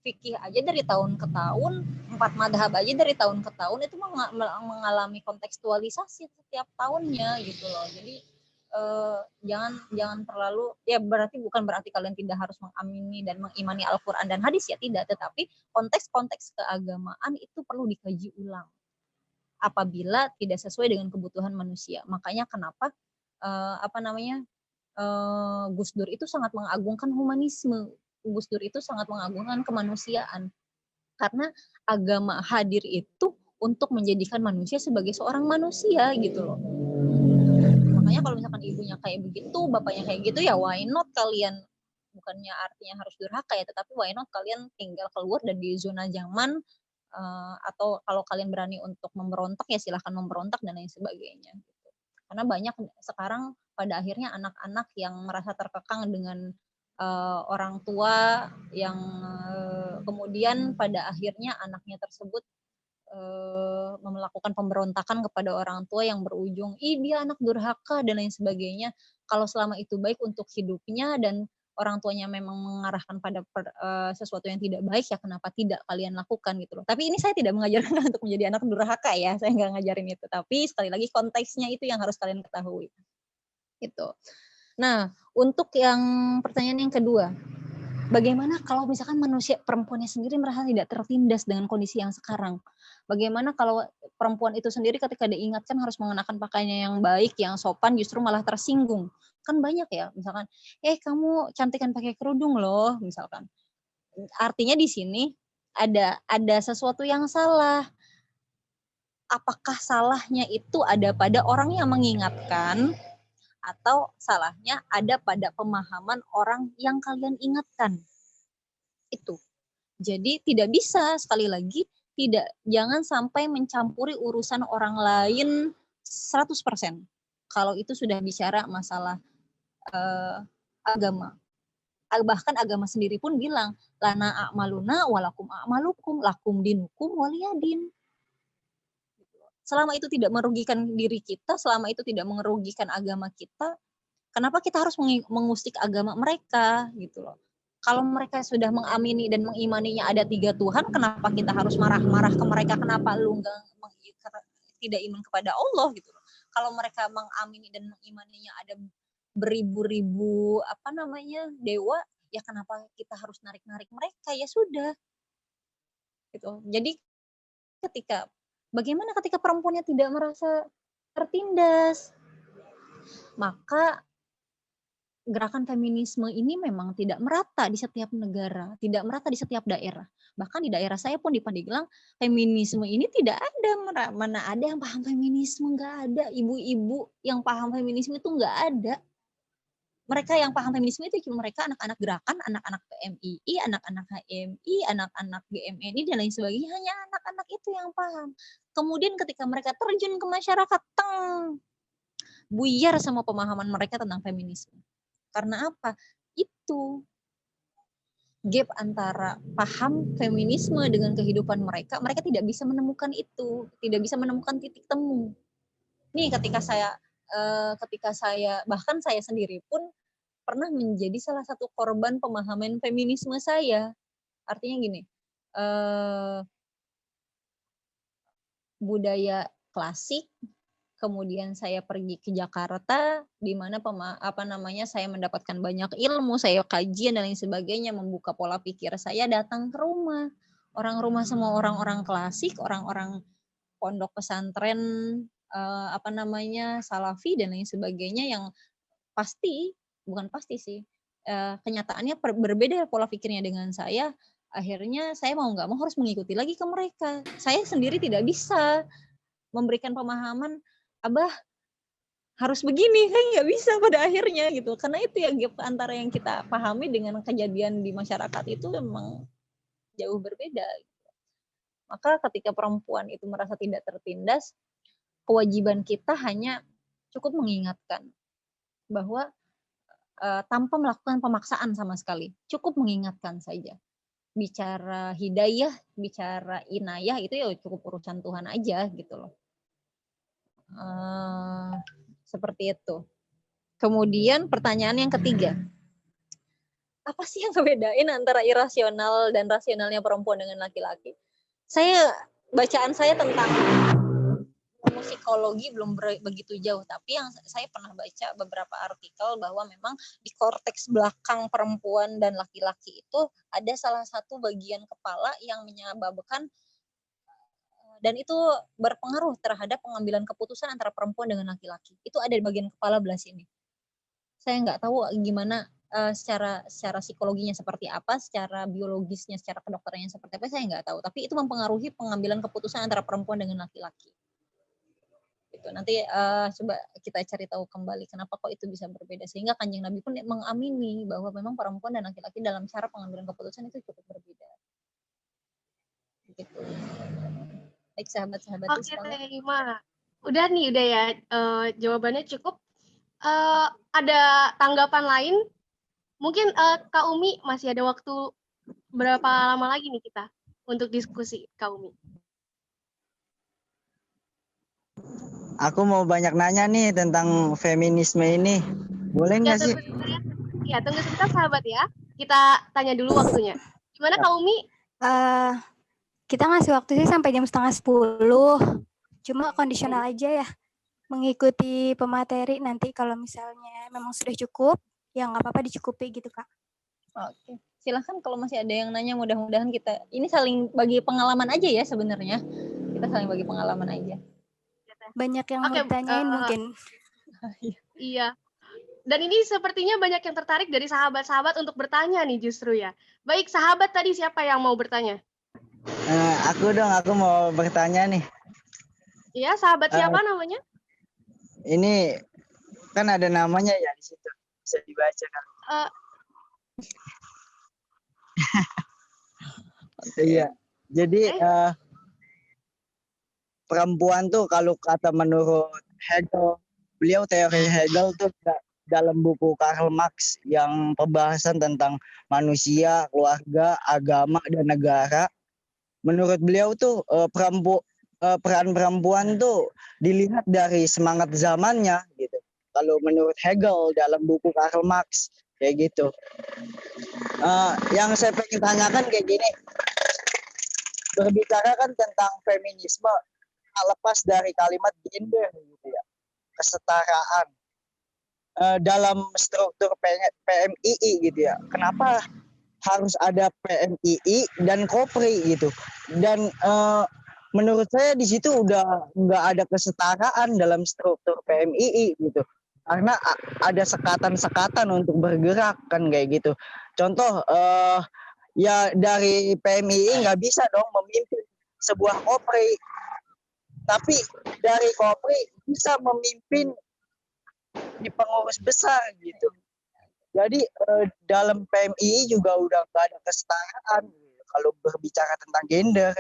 Speaker 5: fikih aja dari tahun ke tahun, 4 madhab aja dari tahun ke tahun itu mengalami kontekstualisasi setiap tahunnya gitu loh. Jadi jangan terlalu, ya bukan berarti kalian tidak harus mengamini dan mengimani Al-Quran dan hadis ya, tidak, tetapi konteks-konteks keagamaan itu perlu dikaji ulang apabila tidak sesuai dengan kebutuhan manusia. Makanya kenapa Gus Dur itu sangat mengagungkan humanisme. Gus Dur itu sangat mengagungkan kemanusiaan. Karena agama hadir itu untuk menjadikan manusia sebagai seorang manusia gitu loh. Makanya kalau misalkan ibunya kayak begitu, bapaknya kayak gitu, ya why not kalian, bukannya artinya harus durhaka ya, tetapi why not kalian tinggal keluar dari zona nyaman, atau kalau kalian berani untuk memberontak ya silahkan memberontak dan lain sebagainya. Gitu. Karena banyak sekarang pada akhirnya anak-anak yang merasa terkekang dengan orang tua yang kemudian pada akhirnya anaknya tersebut melakukan pemberontakan kepada orang tua yang berujung dia anak durhaka dan lain sebagainya. Kalau selama itu baik untuk hidupnya dan orang tuanya memang mengarahkan pada sesuatu yang tidak baik, ya kenapa tidak kalian lakukan gitu loh. Tapi ini saya tidak mengajarkan untuk menjadi anak durhaka ya, saya nggak ngajarin itu. Tapi sekali lagi konteksnya itu yang harus kalian ketahui. Gitu. Nah, untuk yang pertanyaan yang kedua, bagaimana kalau misalkan manusia perempuannya sendiri merasa tidak tertindas dengan kondisi yang sekarang? Bagaimana kalau perempuan itu sendiri ketika diingatkan harus mengenakan pakaiannya yang baik, yang sopan, justru malah tersinggung? Kan banyak ya, misalkan, kamu cantikan pakai kerudung loh, misalkan. Artinya di sini ada sesuatu yang salah. Apakah salahnya itu ada pada orang yang mengingatkan, atau salahnya ada pada pemahaman orang yang kalian ingatkan? Itu. Jadi tidak bisa, sekali lagi, jangan sampai mencampuri urusan orang lain 100%. Kalau itu sudah bicara masalah agama. Bahkan agama sendiri pun bilang, lana a'maluna walakum a'malukum, lakum dinukum waliyadin. Selama itu tidak merugikan diri kita, selama itu tidak merugikan agama kita, kenapa kita harus mengusik agama mereka gitu loh. Kalau mereka sudah mengamini dan mengimaninya ada 3 Tuhan, kenapa kita harus marah-marah ke mereka? Kenapa lu tidak iman kepada Allah gitu loh. Kalau mereka mengamini dan mengimaninya ada beribu-ribu dewa, ya kenapa kita harus narik-narik mereka? Ya sudah. Gitu. Jadi bagaimana ketika perempuannya tidak merasa tertindas? Maka gerakan feminisme ini memang tidak merata di setiap negara, tidak merata di setiap daerah. Bahkan di daerah saya pun di Pandeglang, feminisme ini tidak ada. Mana ada yang paham feminisme? Nggak ada. Ibu-ibu yang paham feminisme itu nggak ada. Mereka yang paham feminisme itu cuma mereka anak-anak gerakan, anak-anak PMII, anak-anak HMI, anak-anak GMNI, dan lain sebagainya. Hanya anak-anak itu yang paham. Kemudian ketika mereka terjun ke masyarakat, buyar sama pemahaman mereka tentang feminisme. Karena apa? Itu gap antara paham feminisme dengan kehidupan mereka tidak bisa menemukan itu, tidak bisa menemukan titik temu. Nih ketika saya bahkan saya sendiri pun pernah menjadi salah satu korban pemahaman feminisme saya. Artinya gini, budaya klasik, kemudian saya pergi ke Jakarta, di mana saya mendapatkan banyak ilmu, saya kajian dan lain sebagainya, membuka pola pikir saya, datang ke rumah. Semua orang-orang klasik, orang-orang pondok pesantren, salafi dan lain sebagainya, yang bukan pasti sih, kenyataannya berbeda pola pikirnya dengan saya. Akhirnya saya mau nggak mau harus mengikuti lagi ke mereka. Saya sendiri tidak bisa memberikan pemahaman, Abah harus begini, kan nggak bisa pada akhirnya gitu. Karena itu ya gap antara yang kita pahami dengan kejadian di masyarakat itu memang jauh berbeda. Maka ketika perempuan itu merasa tidak tertindas, kewajiban kita hanya cukup mengingatkan bahwa tanpa melakukan pemaksaan sama sekali, cukup mengingatkan saja. Bicara hidayah, bicara inayah itu ya cukup urusan Tuhan aja gitu loh. Seperti itu. Kemudian pertanyaan yang ketiga, apa sih yang ngebedain antara irasional dan rasionalnya perempuan dengan laki-laki? Bacaan saya tentang psikologi belum begitu jauh, tapi yang saya pernah baca beberapa artikel bahwa memang di korteks belakang perempuan dan laki-laki itu ada salah satu bagian kepala yang menyebabkan dan itu berpengaruh terhadap pengambilan keputusan antara perempuan dengan laki-laki. Itu ada di bagian kepala belah sini. Saya nggak tahu gimana secara psikologinya seperti apa, secara biologisnya, secara kedokterannya seperti apa, saya nggak tahu. Tapi itu mempengaruhi pengambilan keputusan antara perempuan dengan laki-laki. Itu nanti coba kita cari tahu kembali kenapa kok itu bisa berbeda, sehingga Kanjeng Nabi pun mengamini bahwa memang perempuan dan laki-laki dalam cara pengambilan keputusan itu cukup berbeda. Gitu. Baik sahabat-sahabat.
Speaker 3: Oke, Teh Ima. Udah ya, jawabannya cukup. Ada tanggapan lain? Mungkin Kak Umi masih ada waktu berapa lama lagi nih kita untuk diskusi, Kak Umi?
Speaker 6: Aku mau banyak nanya nih tentang feminisme ini. Boleh nggak sih?
Speaker 3: Ya, tunggu sebentar sahabat ya. Kita tanya dulu waktunya. Gimana Kak Umi?
Speaker 2: Kita ngasih waktu sih sampai jam 9:30. Cuma kondisional aja ya. Mengikuti pemateri nanti kalau misalnya memang sudah cukup, ya nggak apa-apa dicukupi gitu Kak.
Speaker 5: Oke, silahkan kalau masih ada yang nanya, mudah-mudahan kita ini saling bagi pengalaman aja ya sebenarnya. Kita saling bagi pengalaman aja.
Speaker 2: Banyak yang mau
Speaker 3: Oke,
Speaker 2: ditanyain mungkin.
Speaker 3: Iya. Dan ini sepertinya banyak yang tertarik dari sahabat-sahabat untuk bertanya nih justru ya. Baik, sahabat tadi siapa yang mau bertanya?
Speaker 6: Aku mau bertanya nih.
Speaker 3: Iya, sahabat siapa namanya?
Speaker 6: Ini kan ada namanya ya di situ. Bisa dibaca kan? Iya. Jadi perempuan tuh kalau kata menurut Hegel, beliau teori Hegel tuh dalam buku Karl Marx yang pembahasan tentang manusia, keluarga, agama, dan negara. Menurut beliau tuh peran perempuan tuh dilihat dari semangat zamannya gitu. Kalau menurut Hegel dalam buku Karl Marx kayak gitu. Yang saya pengen tanyakan kayak gini, berbicara kan tentang feminisme, lepas dari kalimat gender gitu ya, kesetaraan dalam struktur PMII gitu ya. Kenapa harus ada PMII dan Kopri gitu? Dan menurut saya di situ udah nggak ada kesetaraan dalam struktur PMII gitu. Karena ada sekatan-sekatan untuk bergerak kan kayak gitu. Contoh ya dari PMII nggak bisa dong memimpin sebuah Kopri. Tapi dari Kopri bisa memimpin di pengurus besar gitu. Jadi dalam PMII juga udah nggak ada kesetaraan kalau berbicara tentang gender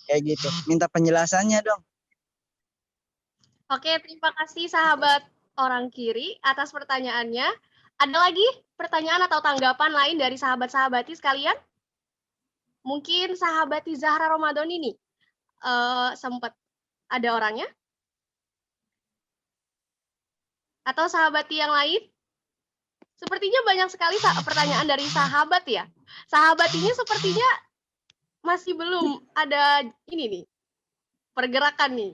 Speaker 6: kayak gitu. Minta penjelasannya dong.
Speaker 3: Oke, terima kasih sahabat orang kiri atas pertanyaannya. Ada lagi pertanyaan atau tanggapan lain dari sahabat-sahabati sekalian? Mungkin sahabati Zahra Ramadan ini sempat ada orangnya? Atau sahabati yang lain? Sepertinya banyak sekali pertanyaan dari sahabat ya. Sahabat ini sepertinya masih belum ada ini nih, pergerakan nih.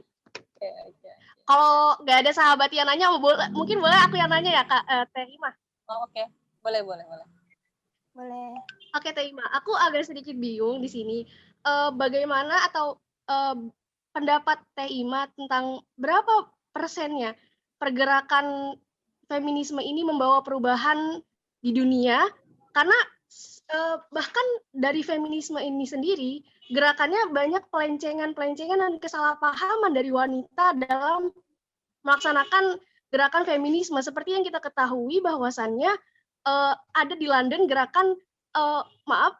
Speaker 3: Kalau nggak ada sahabat yang nanya, mungkin boleh aku yang nanya ya Kak Teh Ima.
Speaker 5: Oh, oke. Boleh.
Speaker 2: Boleh.
Speaker 3: Oke Teh Ima, aku agak sedikit bingung di sini. Bagaimana atau pendapat Teh Ima tentang berapa persennya pergerakan feminisme ini membawa perubahan di dunia? Karena bahkan dari feminisme ini sendiri, gerakannya banyak pelencengan dan kesalahpahaman dari wanita dalam melaksanakan gerakan feminisme. Seperti yang kita ketahui bahwasannya ada di London gerakan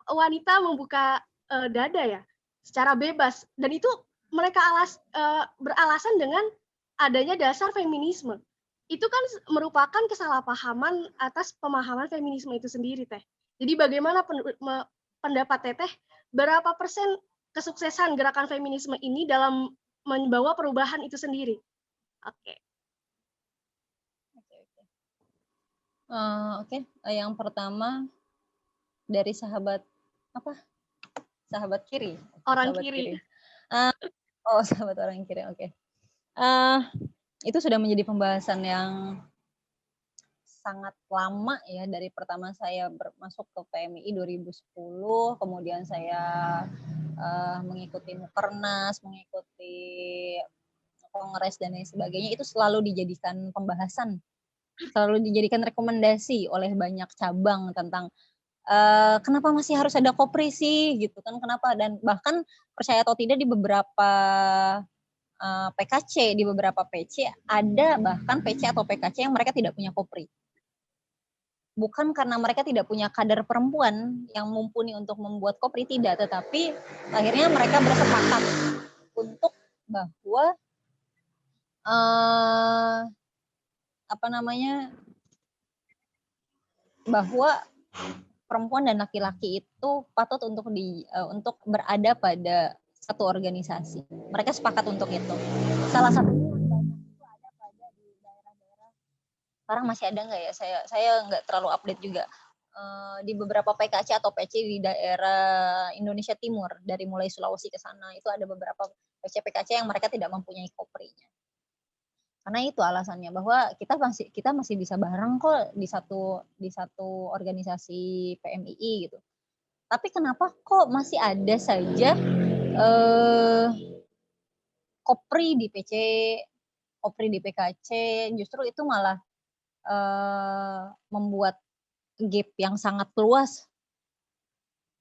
Speaker 3: wanita membuka dada ya secara bebas, dan itu mereka beralasan dengan adanya dasar feminisme. Itu kan merupakan kesalahpahaman atas pemahaman feminisme itu sendiri, Teh. Jadi bagaimana pendapat Teteh, berapa persen kesuksesan gerakan feminisme ini dalam membawa perubahan itu sendiri? Oke.
Speaker 5: Oke. Yang pertama dari sahabat apa? Sahabat kiri.
Speaker 3: Orang
Speaker 5: sahabat
Speaker 3: kiri.
Speaker 5: Sahabat orang kiri. Oke. Itu sudah menjadi pembahasan yang sangat lama ya, dari pertama saya masuk ke PMII 2010, kemudian saya mengikuti Mukernas, mengikuti kongres dan lain sebagainya, itu selalu dijadikan pembahasan, selalu dijadikan rekomendasi oleh banyak cabang tentang kenapa masih harus ada Kopri sih gitu kan, kenapa, dan bahkan percaya atau tidak di beberapa PKC, di beberapa PC ada bahkan PC atau PKC yang mereka tidak punya Kopri. Bukan karena mereka tidak punya kader perempuan yang mumpuni untuk membuat Kopri, tidak, tetapi akhirnya mereka bersepakat untuk bahwa bahwa perempuan dan laki-laki itu patut untuk berada pada satu organisasi. Mereka sepakat untuk itu. Salah satunya yang banyak itu ada pada di daerah-daerah sekarang masih ada nggak ya? Saya nggak terlalu update juga. Di beberapa PKC atau PC di daerah Indonesia Timur, dari mulai Sulawesi ke sana, itu ada beberapa PC-PKC yang mereka tidak mempunyai koprinya. Karena itu alasannya, bahwa kita masih bisa bareng kok di satu organisasi PMII gitu. Tapi kenapa kok masih ada saja kopri di PC, kopri di PKC, justru itu malah membuat gap yang sangat luas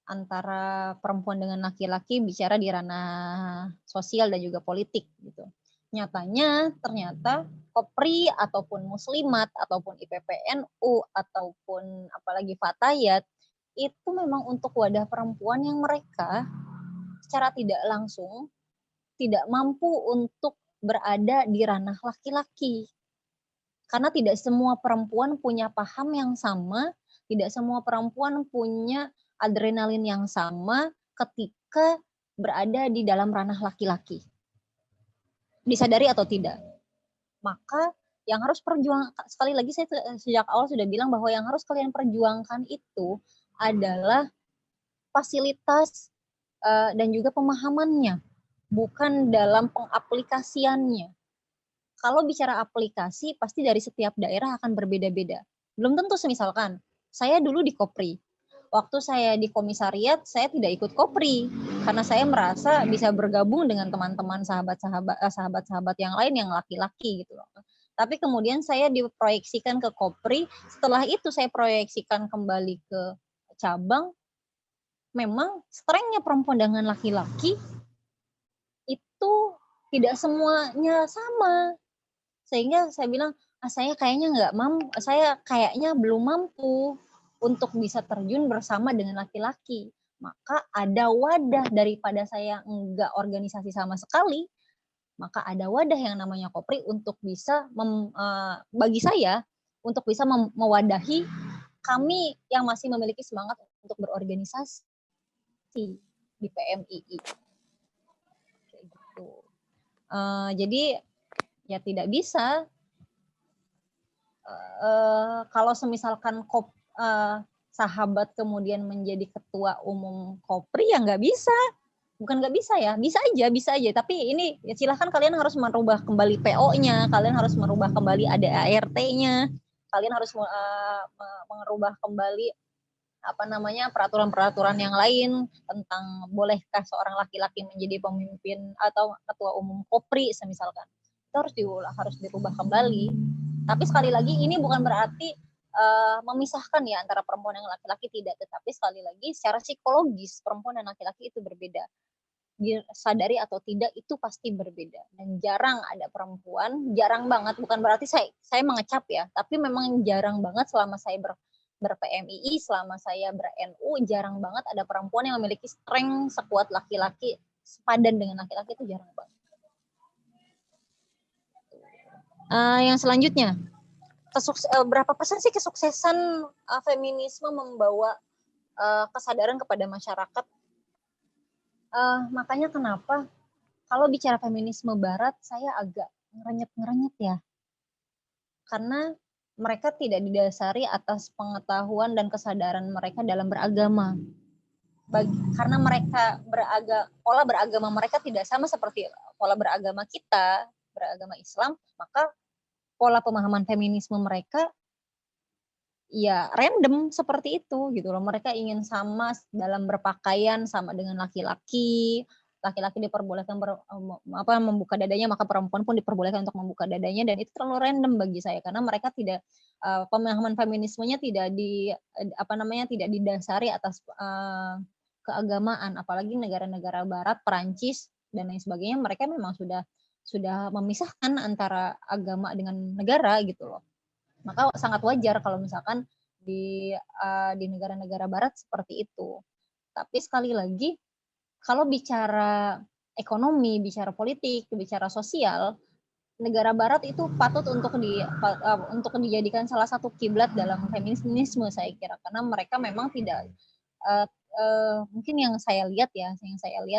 Speaker 5: antara perempuan dengan laki-laki bicara di ranah sosial dan juga politik gitu. Ternyata kopri ataupun muslimat ataupun IPPNU ataupun apalagi Fatayat itu memang untuk wadah perempuan yang mereka secara tidak langsung tidak mampu untuk berada di ranah laki-laki. Karena tidak semua perempuan punya paham yang sama, tidak semua perempuan punya adrenalin yang sama ketika berada di dalam ranah laki-laki. Disadari atau tidak. Maka yang harus sekali lagi saya sejak awal sudah bilang bahwa yang harus kalian perjuangkan itu adalah fasilitas dan juga pemahamannya, bukan dalam pengaplikasiannya. Kalau bicara aplikasi, pasti dari setiap daerah akan berbeda-beda. Belum tentu misalkan, saya dulu di Kopri. Waktu saya di komisariat, saya tidak ikut Kopri. Karena saya merasa bisa bergabung dengan teman-teman sahabat-sahabat yang lain yang laki-laki gitu loh. Tapi kemudian saya diproyeksikan ke Kopri, setelah itu saya proyeksikan kembali ke cabang, memang strengthnya perempuan dengan laki-laki itu tidak semuanya sama. Sehingga saya bilang, saya kayaknya belum mampu untuk bisa terjun bersama dengan laki-laki. Maka ada wadah, daripada saya enggak organisasi sama sekali, maka ada wadah yang namanya Kopri untuk bisa bagi saya untuk bisa mewadahi kami yang masih memiliki semangat untuk berorganisasi di PMII. Kayak gitu. Jadi ya tidak bisa kalau semisalkan sahabat kemudian menjadi ketua umum Kopri, ya nggak bisa. Bukan nggak bisa ya, bisa aja. Tapi ini ya silahkan kalian harus merubah kembali PO-nya, kalian harus merubah kembali ADART-nya, kalian harus merubah kembali peraturan-peraturan yang lain tentang bolehkah seorang laki-laki menjadi pemimpin atau ketua umum Kopri semisalkan. Itu harus dirubah kembali. Tapi sekali lagi ini bukan berarti memisahkan ya antara perempuan dan laki-laki, tidak. Tetapi sekali lagi secara psikologis perempuan dan laki-laki itu berbeda. Disadari atau tidak itu pasti berbeda. Dan jarang ada perempuan, jarang banget, bukan berarti saya mengecap ya, tapi memang jarang banget selama saya ber-PMII, selama saya ber-NU, jarang banget ada perempuan yang memiliki strength sekuat laki-laki, sepadan dengan laki-laki, itu jarang banget. Yang selanjutnya, berapa persen sih kesuksesan feminisme membawa kesadaran kepada masyarakat? Makanya kenapa kalau bicara feminisme barat saya agak ngerenyet ya, karena mereka tidak didasari atas pengetahuan dan kesadaran mereka dalam beragama. Karena mereka pola beragama mereka tidak sama seperti pola beragama kita, beragama Islam, maka pola pemahaman feminisme mereka ya random seperti itu gitu loh. Mereka ingin sama dalam berpakaian, sama dengan laki-laki diperbolehkan membuka dadanya, maka perempuan pun diperbolehkan untuk membuka dadanya, dan itu terlalu random bagi saya karena mereka tidak pemahaman feminismenya tidak didasari atas keagamaan, apalagi negara-negara barat, Perancis dan lain sebagainya, mereka memang sudah memisahkan antara agama dengan negara gitu loh. Maka sangat wajar kalau misalkan di negara-negara barat seperti itu. Tapi sekali lagi, kalau bicara ekonomi, bicara politik, bicara sosial, negara barat itu patut untuk dijadikan salah satu kiblat dalam feminisme saya kira, karena mereka memang tidak mungkin yang saya lihat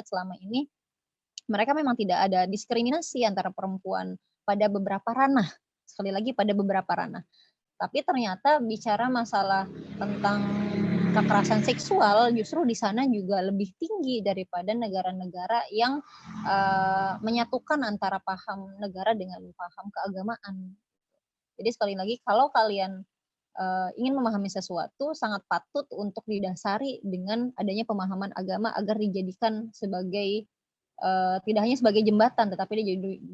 Speaker 5: selama ini, mereka memang tidak ada diskriminasi antara perempuan pada beberapa ranah. sekali lagi pada beberapa ranah. Tapi ternyata bicara masalah tentang kekerasan seksual justru di sana juga lebih tinggi daripada negara-negara yang menyatukan antara paham negara dengan paham keagamaan. Jadi sekali lagi kalau kalian ingin memahami sesuatu sangat patut untuk didasari dengan adanya pemahaman agama agar dijadikan sebagai tidak hanya sebagai jembatan, tetapi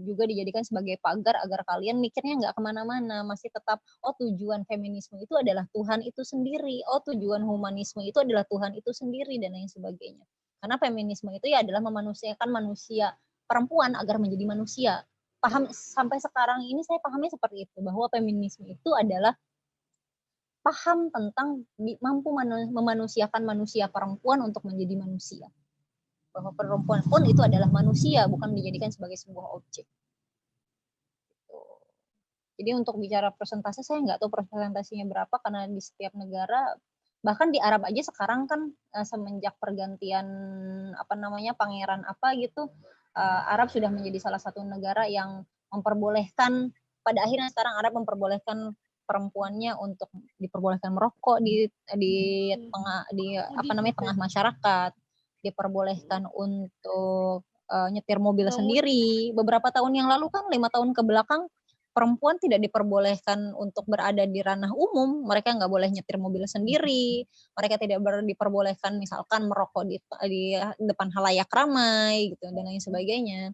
Speaker 5: juga dijadikan sebagai pagar agar kalian mikirnya nggak kemana-mana, masih tetap, oh tujuan feminisme itu adalah Tuhan itu sendiri, oh tujuan humanisme itu adalah Tuhan itu sendiri, dan lain sebagainya. Karena feminisme itu ya adalah memanusiakan manusia perempuan agar menjadi manusia. Paham sampai sekarang ini saya pahamnya seperti itu, bahwa feminisme itu adalah paham tentang mampu memanusiakan manusia perempuan untuk menjadi manusia. Bahwa perempuan pun itu adalah manusia, bukan dijadikan sebagai sebuah objek. Jadi untuk bicara persentase, saya nggak tahu persentasenya berapa, karena di setiap negara, bahkan di Arab aja sekarang kan semenjak pergantian pangeran apa gitu, Arab sudah menjadi salah satu negara yang memperbolehkan, pada akhirnya sekarang Arab memperbolehkan perempuannya untuk diperbolehkan merokok di tengah masyarakat, diperbolehkan untuk nyetir mobil sendiri. Beberapa tahun yang lalu kan 5 tahun ke belakang perempuan tidak diperbolehkan untuk berada di ranah umum, mereka nggak boleh nyetir mobil sendiri, mereka tidak diperbolehkan misalkan merokok di depan halayak ramai gitu dan lain sebagainya.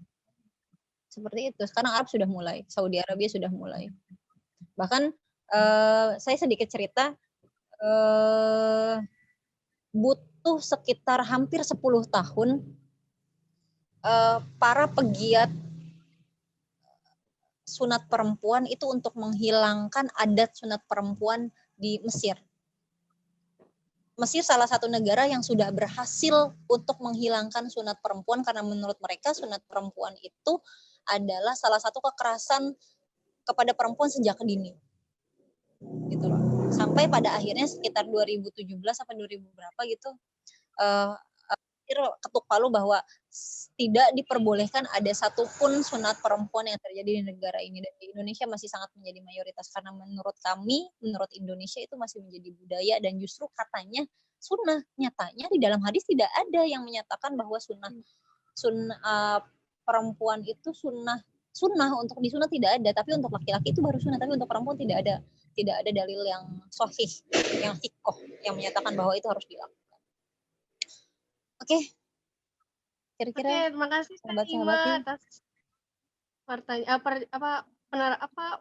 Speaker 5: Seperti itu. Sekarang Arab sudah mulai, Saudi Arabia sudah mulai. Bahkan saya sedikit cerita, butuh sekitar hampir 10 tahun para pegiat sunat perempuan itu untuk menghilangkan adat sunat perempuan di Mesir. Mesir salah satu negara yang sudah berhasil untuk menghilangkan sunat perempuan, karena menurut mereka sunat perempuan itu adalah salah satu kekerasan kepada perempuan sejak dini. Gitu loh. Sampai pada akhirnya sekitar 2017 sampai 2000 berapa gitu, ketuk palu bahwa tidak diperbolehkan ada satupun sunat perempuan yang terjadi di negara ini, dan di Indonesia masih sangat menjadi mayoritas, karena menurut kami, menurut Indonesia itu masih menjadi budaya, dan justru katanya sunnah. Nyatanya di dalam hadis tidak ada yang menyatakan bahwa sunnah perempuan itu sunnah untuk disunat, tidak ada, tapi untuk laki-laki itu baru sunnah, tapi untuk perempuan tidak ada dalil yang sahih, yang sikoh, yang menyatakan bahwa itu harus dilakukan. Oke. Kira-kira
Speaker 3: terima kasih Tehima atas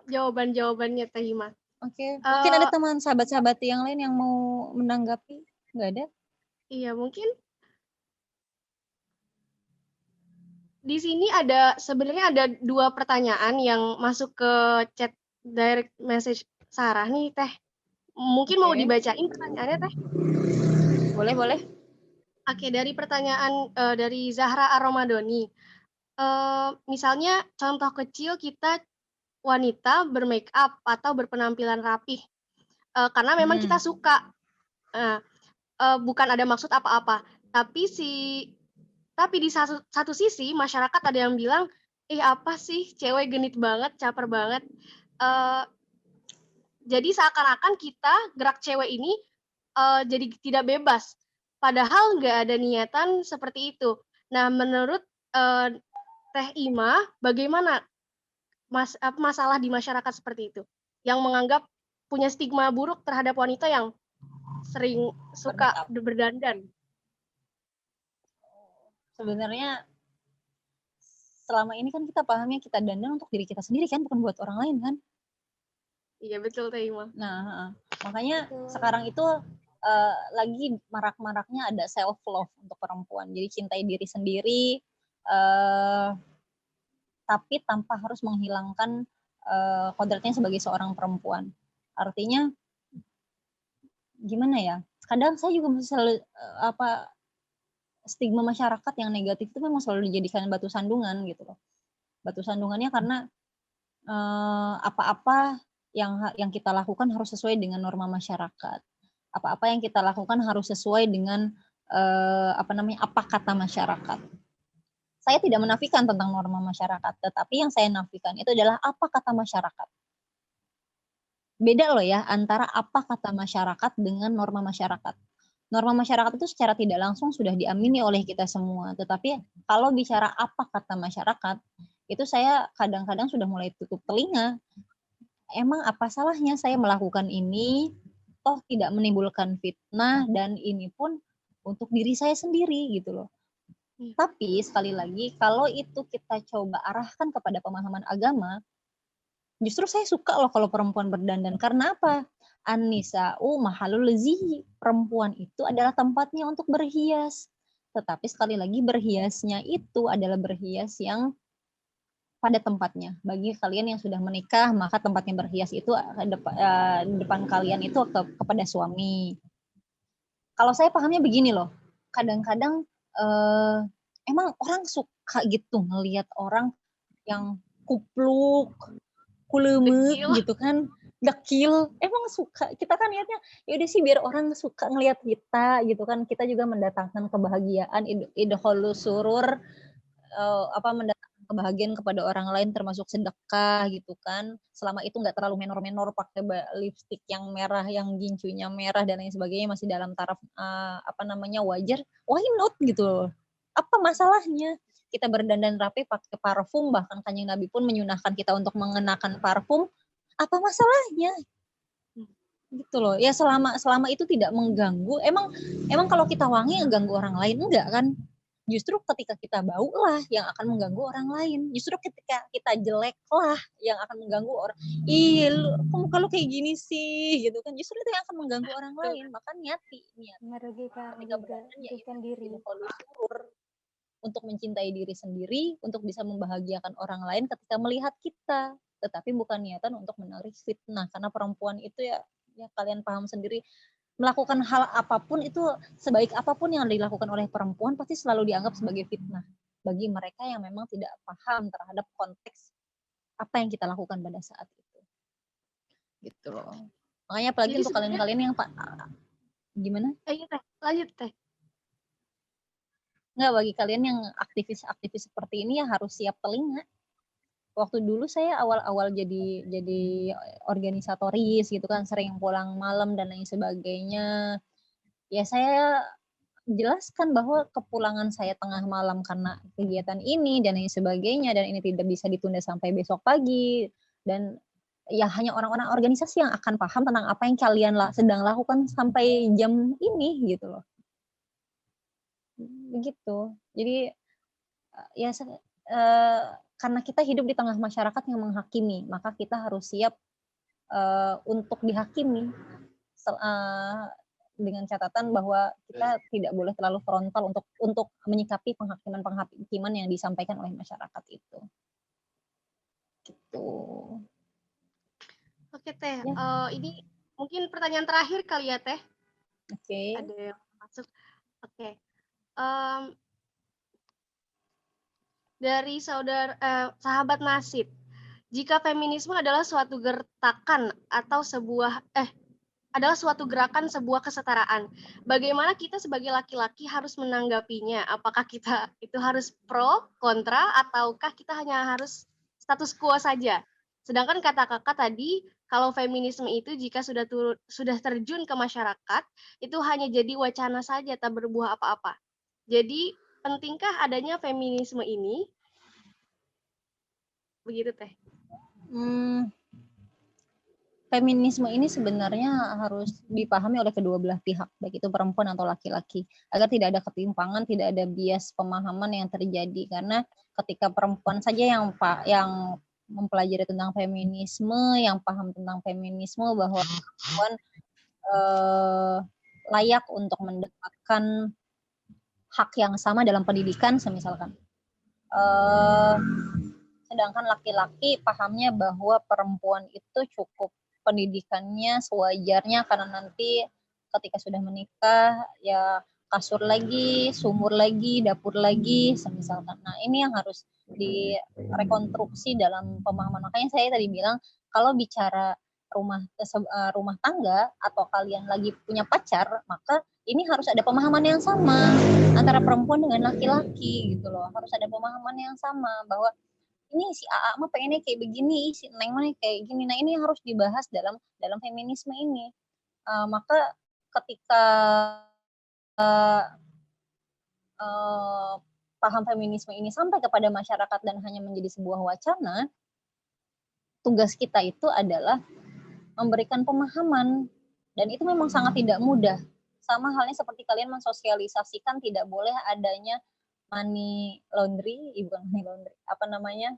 Speaker 3: jawaban-jawabannya Tehima.
Speaker 5: Oke. Mungkin ada teman sahabat-sahabat yang lain yang mau menanggapi? Nggak ada?
Speaker 3: Iya, mungkin di sini sebenarnya ada 2 pertanyaan yang masuk ke chat direct message Sarah nih, Teh. Mungkin mau dibacain pertanyaannya, Teh?
Speaker 5: Boleh.
Speaker 3: Oke, dari pertanyaan dari Zahra Ar-Ramadhani. Misalnya contoh kecil kita wanita bermake up atau berpenampilan rapih. Karena memang kita suka. Bukan ada maksud apa-apa. Tapi di satu sisi masyarakat ada yang bilang, apa sih cewek genit banget, caper banget. Jadi seakan-akan kita gerak cewek ini jadi tidak bebas. Padahal nggak ada niatan seperti itu. Nah, menurut Teh Ima, bagaimana masalah di masyarakat seperti itu? Yang menganggap punya stigma buruk terhadap wanita yang sering suka berdandan.
Speaker 5: Sebenarnya selama ini kan kita pahamnya kita dandan untuk diri kita sendiri kan, bukan buat orang lain kan?
Speaker 3: Iya, betul Teh Ima.
Speaker 5: Nah, makanya sekarang itu lagi marak-maraknya ada self love untuk perempuan. Jadi cintai diri sendiri, tapi tanpa harus menghilangkan kodratnya sebagai seorang perempuan. Artinya gimana ya? Kadang saya juga masih selalu stigma masyarakat yang negatif itu memang selalu dijadikan batu sandungan gitu loh. Batu sandungannya karena apa-apa yang kita lakukan harus sesuai dengan norma masyarakat. Apa-apa yang kita lakukan harus sesuai dengan apa kata masyarakat. Saya tidak menafikan tentang norma masyarakat, tetapi yang saya nafikan itu adalah apa kata masyarakat. beda loh ya antara apa kata masyarakat dengan norma masyarakat. Norma masyarakat itu secara tidak langsung sudah diamini oleh kita semua. Tetapi kalau bicara apa kata masyarakat, itu saya kadang-kadang sudah mulai tutup telinga. Emang apa salahnya saya melakukan ini, toh tidak menimbulkan fitnah, dan ini pun untuk diri saya sendiri gitu loh. Tapi sekali lagi, kalau itu kita coba arahkan kepada pemahaman agama, justru saya suka loh kalau perempuan berdandan. Karena apa? An-nisa'u mahalul zi. Perempuan itu adalah tempatnya untuk berhias. Tetapi sekali lagi berhiasnya itu adalah berhias yang pada tempatnya. Bagi kalian yang sudah menikah, maka tempatnya berhias itu depan kalian itu kepada suami. Kalau saya pahamnya begini loh. Kadang-kadang emang orang suka gitu ngelihat orang yang kupluk, kuleme gitu kan, dekil, emang suka. Kita kan lihatnya yaudah sih biar orang suka ngelihat kita gitu kan. Kita juga mendatangkan kebahagiaan, idkhulus surur, mendatangkan kebahagiaan kepada orang lain, termasuk sedekah gitu kan. Selama itu nggak terlalu menor-menor, pakai lipstik yang merah, yang gincunya merah dan lain sebagainya, masih dalam taraf wajar, why not gitu loh. Apa masalahnya? Kita berdandan rapi pakai parfum, bahkan Kanjeng Nabi pun menyunahkan kita untuk mengenakan parfum. Apa masalahnya? Gitu loh. Ya selama itu tidak mengganggu. Emang kalau kita wangi ngeganggu orang lain enggak kan? Justru ketika kita bau lah yang akan mengganggu orang lain. Justru ketika kita jelek lah yang akan mengganggu orang. Ih, lu kalau kayak gini sih gitu kan. Justru itu yang akan mengganggu orang lain. Maka niat
Speaker 2: Merugikan
Speaker 5: ketika
Speaker 2: juga,
Speaker 5: berdandan ya
Speaker 2: merugikan diri.
Speaker 5: untuk mencintai diri sendiri, untuk bisa membahagiakan orang lain ketika melihat kita. Tetapi bukan niatan untuk menarik fitnah. Karena perempuan itu ya kalian paham sendiri, melakukan hal apapun itu, sebaik apapun yang dilakukan oleh perempuan pasti selalu dianggap sebagai fitnah bagi mereka yang memang tidak paham terhadap konteks apa yang kita lakukan pada saat itu. Gitu loh. Makanya apalagi untuk kalian-kalian yang gimana?
Speaker 3: Ayo Teh, lanjut Teh.
Speaker 5: Nggak, bagi kalian yang aktivis-aktivis seperti ini ya harus siap telinga. Waktu dulu saya awal-awal jadi organisatoris gitu kan, sering pulang malam dan lain sebagainya. Ya saya jelaskan bahwa kepulangan saya tengah malam karena kegiatan ini dan lain sebagainya, dan ini tidak bisa ditunda sampai besok pagi, dan ya hanya orang-orang organisasi yang akan paham tentang apa yang kalian sedang lakukan sampai jam ini gitu loh. Begitu. Jadi ya karena kita hidup di tengah masyarakat yang menghakimi, maka kita harus siap untuk dihakimi dengan catatan bahwa kita tidak boleh terlalu frontal untuk menyikapi penghakiman yang disampaikan oleh masyarakat itu. Gitu.
Speaker 3: Oke Teh,
Speaker 5: Ya.
Speaker 3: ini mungkin pertanyaan terakhir kali ya Teh.
Speaker 5: Oke.
Speaker 3: Ada yang masuk. Oke. Dari sahabat Nasid, jika feminisme adalah suatu gertakan atau adalah suatu gerakan, sebuah kesetaraan, bagaimana kita sebagai laki-laki harus menanggapinya? Apakah kita itu harus pro, kontra, ataukah kita hanya harus status quo saja? Sedangkan kata kakak tadi, kalau feminisme itu jika sudah terjun ke masyarakat, itu hanya jadi wacana saja, tak berbuah apa-apa. Jadi pentingkah adanya feminisme ini? Begitu Teh.
Speaker 5: Feminisme ini sebenarnya harus dipahami oleh kedua belah pihak, baik itu perempuan atau laki-laki, agar tidak ada ketimpangan, tidak ada bias pemahaman yang terjadi. Karena ketika perempuan saja yang mempelajari tentang feminisme, yang paham tentang feminisme bahwa perempuan layak untuk mendapatkan hak yang sama dalam pendidikan, semisalkan. Sedangkan laki-laki pahamnya bahwa perempuan itu cukup pendidikannya sewajarnya, karena nanti ketika sudah menikah ya kasur lagi, sumur lagi, dapur lagi, semisalkan. Nah ini yang harus direkonstruksi dalam pemahaman. Makanya saya tadi bilang kalau bicara rumah tangga atau kalian lagi punya pacar, maka ini harus ada pemahaman yang sama antara perempuan dengan laki-laki gitu loh. Harus ada pemahaman yang sama bahwa ini si AA mah pengennya kayak begini, si Neng mah kayak gini. Nah, ini harus dibahas dalam feminisme ini. Maka ketika paham feminisme ini sampai kepada masyarakat dan hanya menjadi sebuah wacana, tugas kita itu adalah memberikan pemahaman, dan itu memang sangat tidak mudah. Sama halnya seperti kalian mensosialisasikan tidak boleh adanya money laundry, bukan money laundry, apa namanya,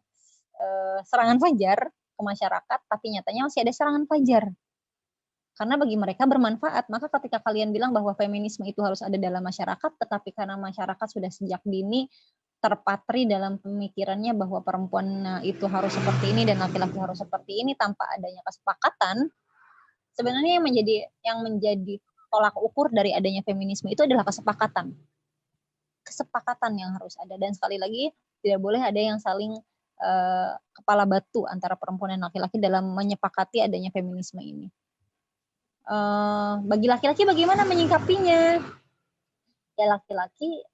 Speaker 5: serangan fajar ke masyarakat, tapi nyatanya masih ada serangan fajar. Karena bagi mereka bermanfaat. Maka ketika kalian bilang bahwa feminisme itu harus ada dalam masyarakat, tetapi karena masyarakat sudah sejak dini terpatri dalam pemikirannya bahwa perempuan itu harus seperti ini dan laki-laki harus seperti ini tanpa adanya kesepakatan, sebenarnya yang menjadi tolak ukur dari adanya feminisme itu adalah kesepakatan. Kesepakatan yang harus ada. Dan sekali lagi, tidak boleh ada yang saling kepala batu antara perempuan dan laki-laki dalam menyepakati adanya feminisme ini. Bagi laki-laki bagaimana menyingkapinya? Ya laki-laki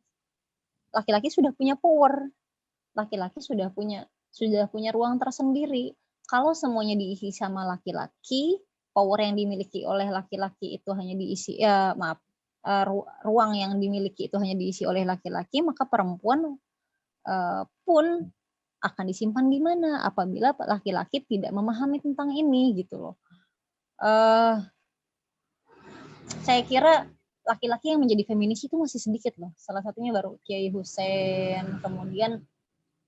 Speaker 5: sudah punya power, laki-laki sudah punya ruang tersendiri. Kalau semuanya diisi sama laki-laki, power yang dimiliki oleh laki-laki itu hanya diisi, ruang yang dimiliki itu hanya diisi oleh laki-laki, maka perempuan pun akan disimpan di mana apabila laki-laki tidak memahami tentang ini gitu loh. Saya kira laki-laki yang menjadi feminis itu masih sedikit loh. Salah satunya baru Kiai Hussein, kemudian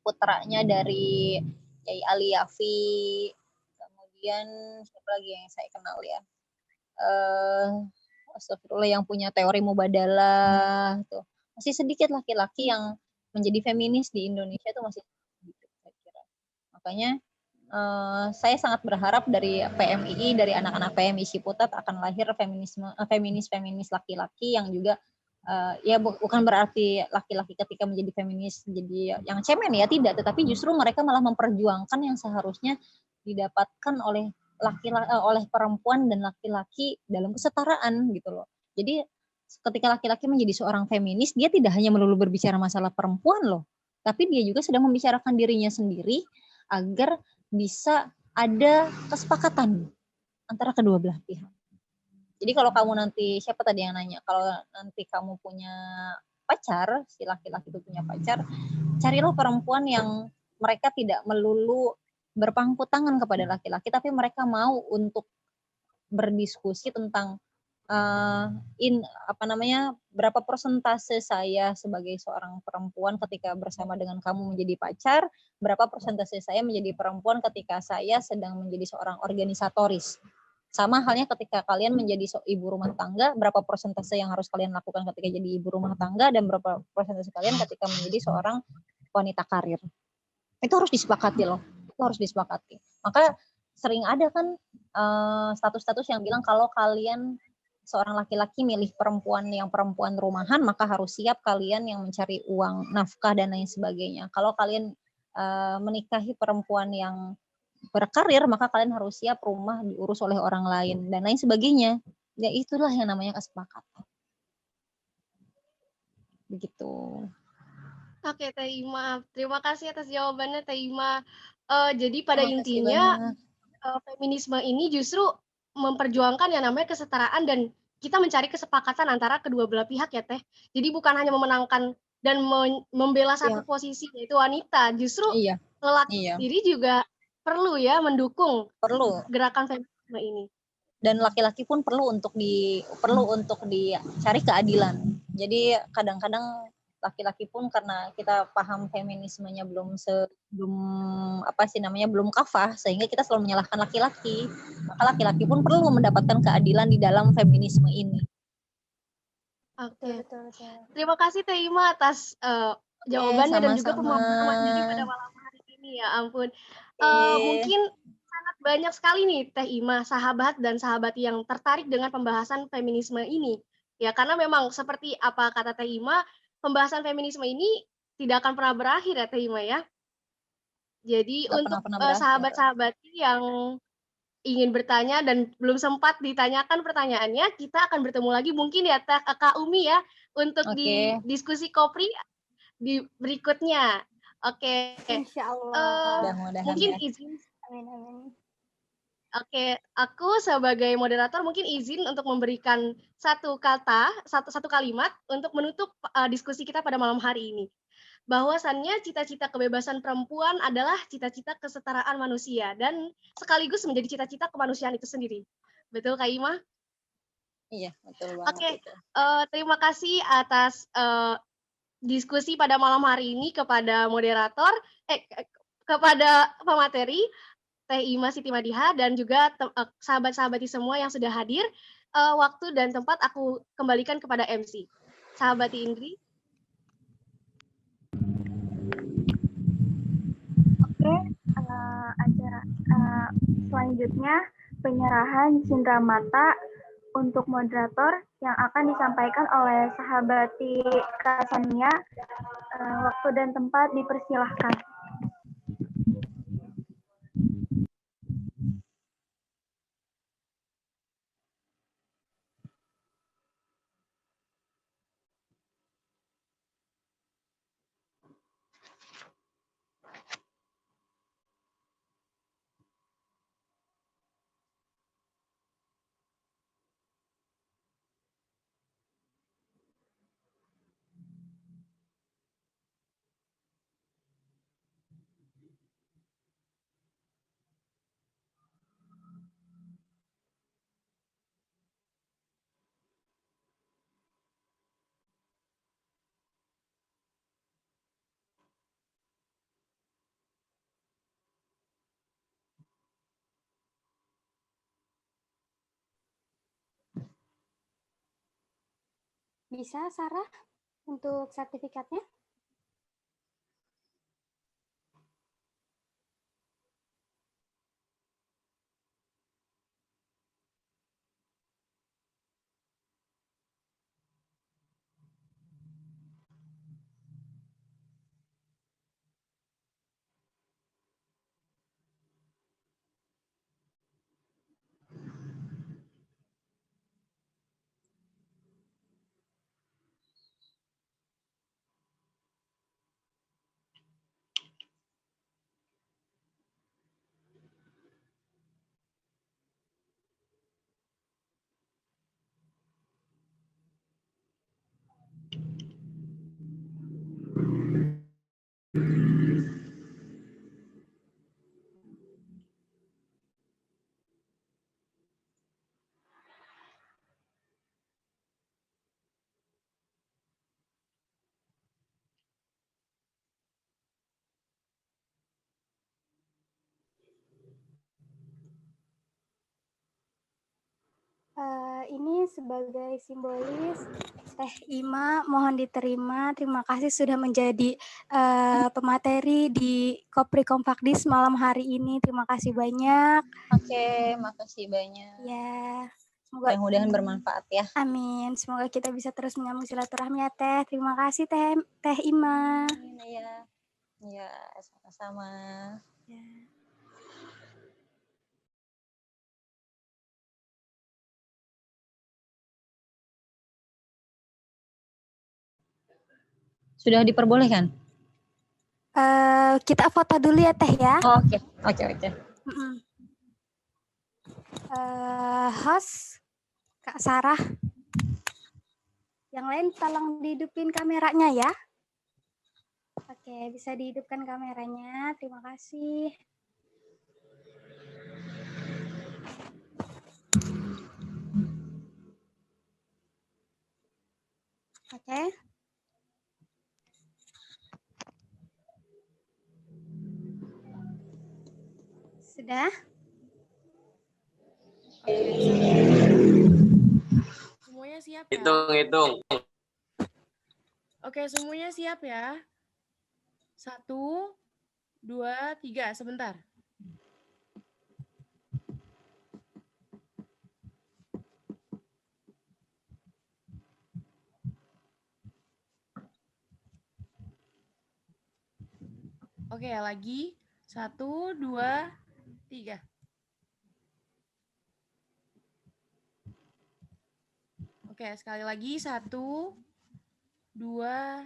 Speaker 5: putranya dari Kiai Ali Yafi, kemudian siapa lagi yang saya kenal ya? Astagfirullah, yang punya teori mubadalah tuh. Masih sedikit laki-laki yang menjadi feminis di Indonesia itu masih sedikit, saya kira. Makanya saya sangat berharap dari PMII, dari anak-anak PMI Ciputat akan lahir feminis laki-laki yang juga ya bukan berarti laki-laki ketika menjadi feminis jadi yang cemen ya, tidak, tetapi justru mereka malah memperjuangkan yang seharusnya didapatkan oleh oleh perempuan dan laki-laki dalam kesetaraan gitu loh. Jadi ketika laki-laki menjadi seorang feminis, dia tidak hanya melulu berbicara masalah perempuan loh, tapi dia juga sedang membicarakan dirinya sendiri agar bisa ada kesepakatan antara kedua belah pihak. Jadi kalau kamu nanti, siapa tadi yang nanya, kalau nanti kamu punya pacar, si laki-laki itu punya pacar, carilah perempuan yang mereka tidak melulu berpangku tangan kepada laki-laki, tapi mereka mau untuk berdiskusi tentang berapa persentase saya sebagai seorang perempuan ketika bersama dengan kamu menjadi pacar, berapa persentase saya menjadi perempuan ketika saya sedang menjadi seorang organisatoris. Sama halnya ketika kalian menjadi ibu rumah tangga, berapa persentase yang harus kalian lakukan ketika jadi ibu rumah tangga, dan berapa persentase kalian ketika menjadi seorang wanita karir. Itu harus disepakati loh, itu harus disepakati. Maka sering ada kan status-status yang bilang kalau kalian seorang laki-laki milih perempuan rumahan, maka harus siap kalian yang mencari uang, nafkah, dan lain sebagainya. Kalau kalian menikahi perempuan yang berkarir, maka kalian harus siap rumah diurus oleh orang lain, dan lain sebagainya. Ya itulah yang namanya kesepakatan. Begitu.
Speaker 3: Oke, Teh Ima. Terima kasih atas jawabannya, Teh Ima. Jadi pada intinya, feminisme ini justru memperjuangkan yang namanya kesetaraan dan kita mencari kesepakatan antara kedua belah pihak ya Teh. Jadi bukan hanya memenangkan dan membela satu posisi yaitu wanita, justru lelaki sendiri juga perlu ya mendukung gerakan feminisme ini.
Speaker 5: Dan laki-laki pun perlu untuk dicari keadilan. Jadi kadang-kadang laki-laki pun karena kita paham feminismenya belum kafah, sehingga kita selalu menyalahkan laki-laki. Maka laki-laki pun perlu mendapatkan keadilan di dalam feminisme ini.
Speaker 3: Oke. Terima kasih Teh Ima atas jawabannya dan juga pemahamannya pada malam hari ini, ya ampun. Mungkin sangat banyak sekali nih Teh Ima, sahabat dan sahabat yang tertarik dengan pembahasan feminisme ini. Ya karena memang seperti apa kata Teh Ima, pembahasan feminisme ini tidak akan pernah berakhir ya Teh Ima ya. Jadi untuk sahabat-sahabat yang ingin bertanya dan belum sempat ditanyakan pertanyaannya, kita akan bertemu lagi mungkin ya Kak Umi ya untuk di diskusi Kopri di berikutnya. Oke,
Speaker 2: Insya Allah.
Speaker 5: Mudah-mudahan
Speaker 3: mungkin
Speaker 5: ya.
Speaker 3: izin.
Speaker 2: Amin, amin.
Speaker 3: Oke, aku sebagai moderator mungkin izin untuk memberikan satu kalimat untuk menutup diskusi kita pada malam hari ini. Bahwasannya cita-cita kebebasan perempuan adalah cita-cita kesetaraan manusia dan sekaligus menjadi cita-cita kemanusiaan itu sendiri. Betul, Kak Ima?
Speaker 5: Iya, betul banget
Speaker 3: Oke,
Speaker 5: itu.
Speaker 3: terima kasih atas diskusi pada malam hari ini kepada moderator, kepada pemateri, Teh Ima Siti Madiha, dan juga sahabat-sahabati semua yang sudah hadir. Waktu dan tempat aku kembalikan kepada MC. Sahabati Indri.
Speaker 1: Oke, acara selanjutnya penyerahan cindera mata untuk moderator yang akan disampaikan oleh sahabati Kasania. Waktu dan tempat dipersilahkan.
Speaker 2: Bisa, Sarah, untuk sertifikatnya? Ini sebagai simbolis Teh Ima mohon diterima. Terima kasih sudah menjadi pemateri di Kopri Kompakdis malam hari ini. Terima kasih banyak.
Speaker 5: Oke, makasih banyak.
Speaker 2: Ya, semoga
Speaker 5: Mudah-mudahan bermanfaat ya.
Speaker 2: amin. Semoga kita bisa terus menyambung silaturahmi ya Teh. Terima kasih Teh Ima.
Speaker 5: Iya. Iya, sama-sama.
Speaker 2: Ya.
Speaker 5: Sudah diperbolehkan?
Speaker 2: Kita foto dulu ya Teh ya.
Speaker 5: Oh, oke.
Speaker 2: Host Kak Sarah. Yang lain tolong dihidupin kameranya ya. Oke, bisa dihidupkan kameranya. Terima kasih. Oke. Sudah?
Speaker 9: Semuanya siap ya?
Speaker 10: Hitung.
Speaker 9: Oke, semuanya siap ya? 1, 2, 3, sebentar. Oke, lagi. 1, 2, 3. Oke, sekali lagi. 1, 2,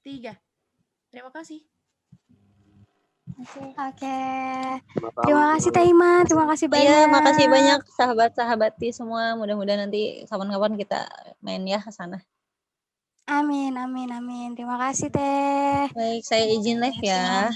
Speaker 9: 3. Terima kasih.
Speaker 2: Oke. Terima kasih Teh Ima, terima kasih banyak.
Speaker 5: Iya, makasih banyak sahabat-sahabati semua. Mudah-mudahan nanti kapan-kapan kita main ya ke sana.
Speaker 2: Amin, amin, amin. Terima kasih Teh.
Speaker 5: Baik, saya izin live ya.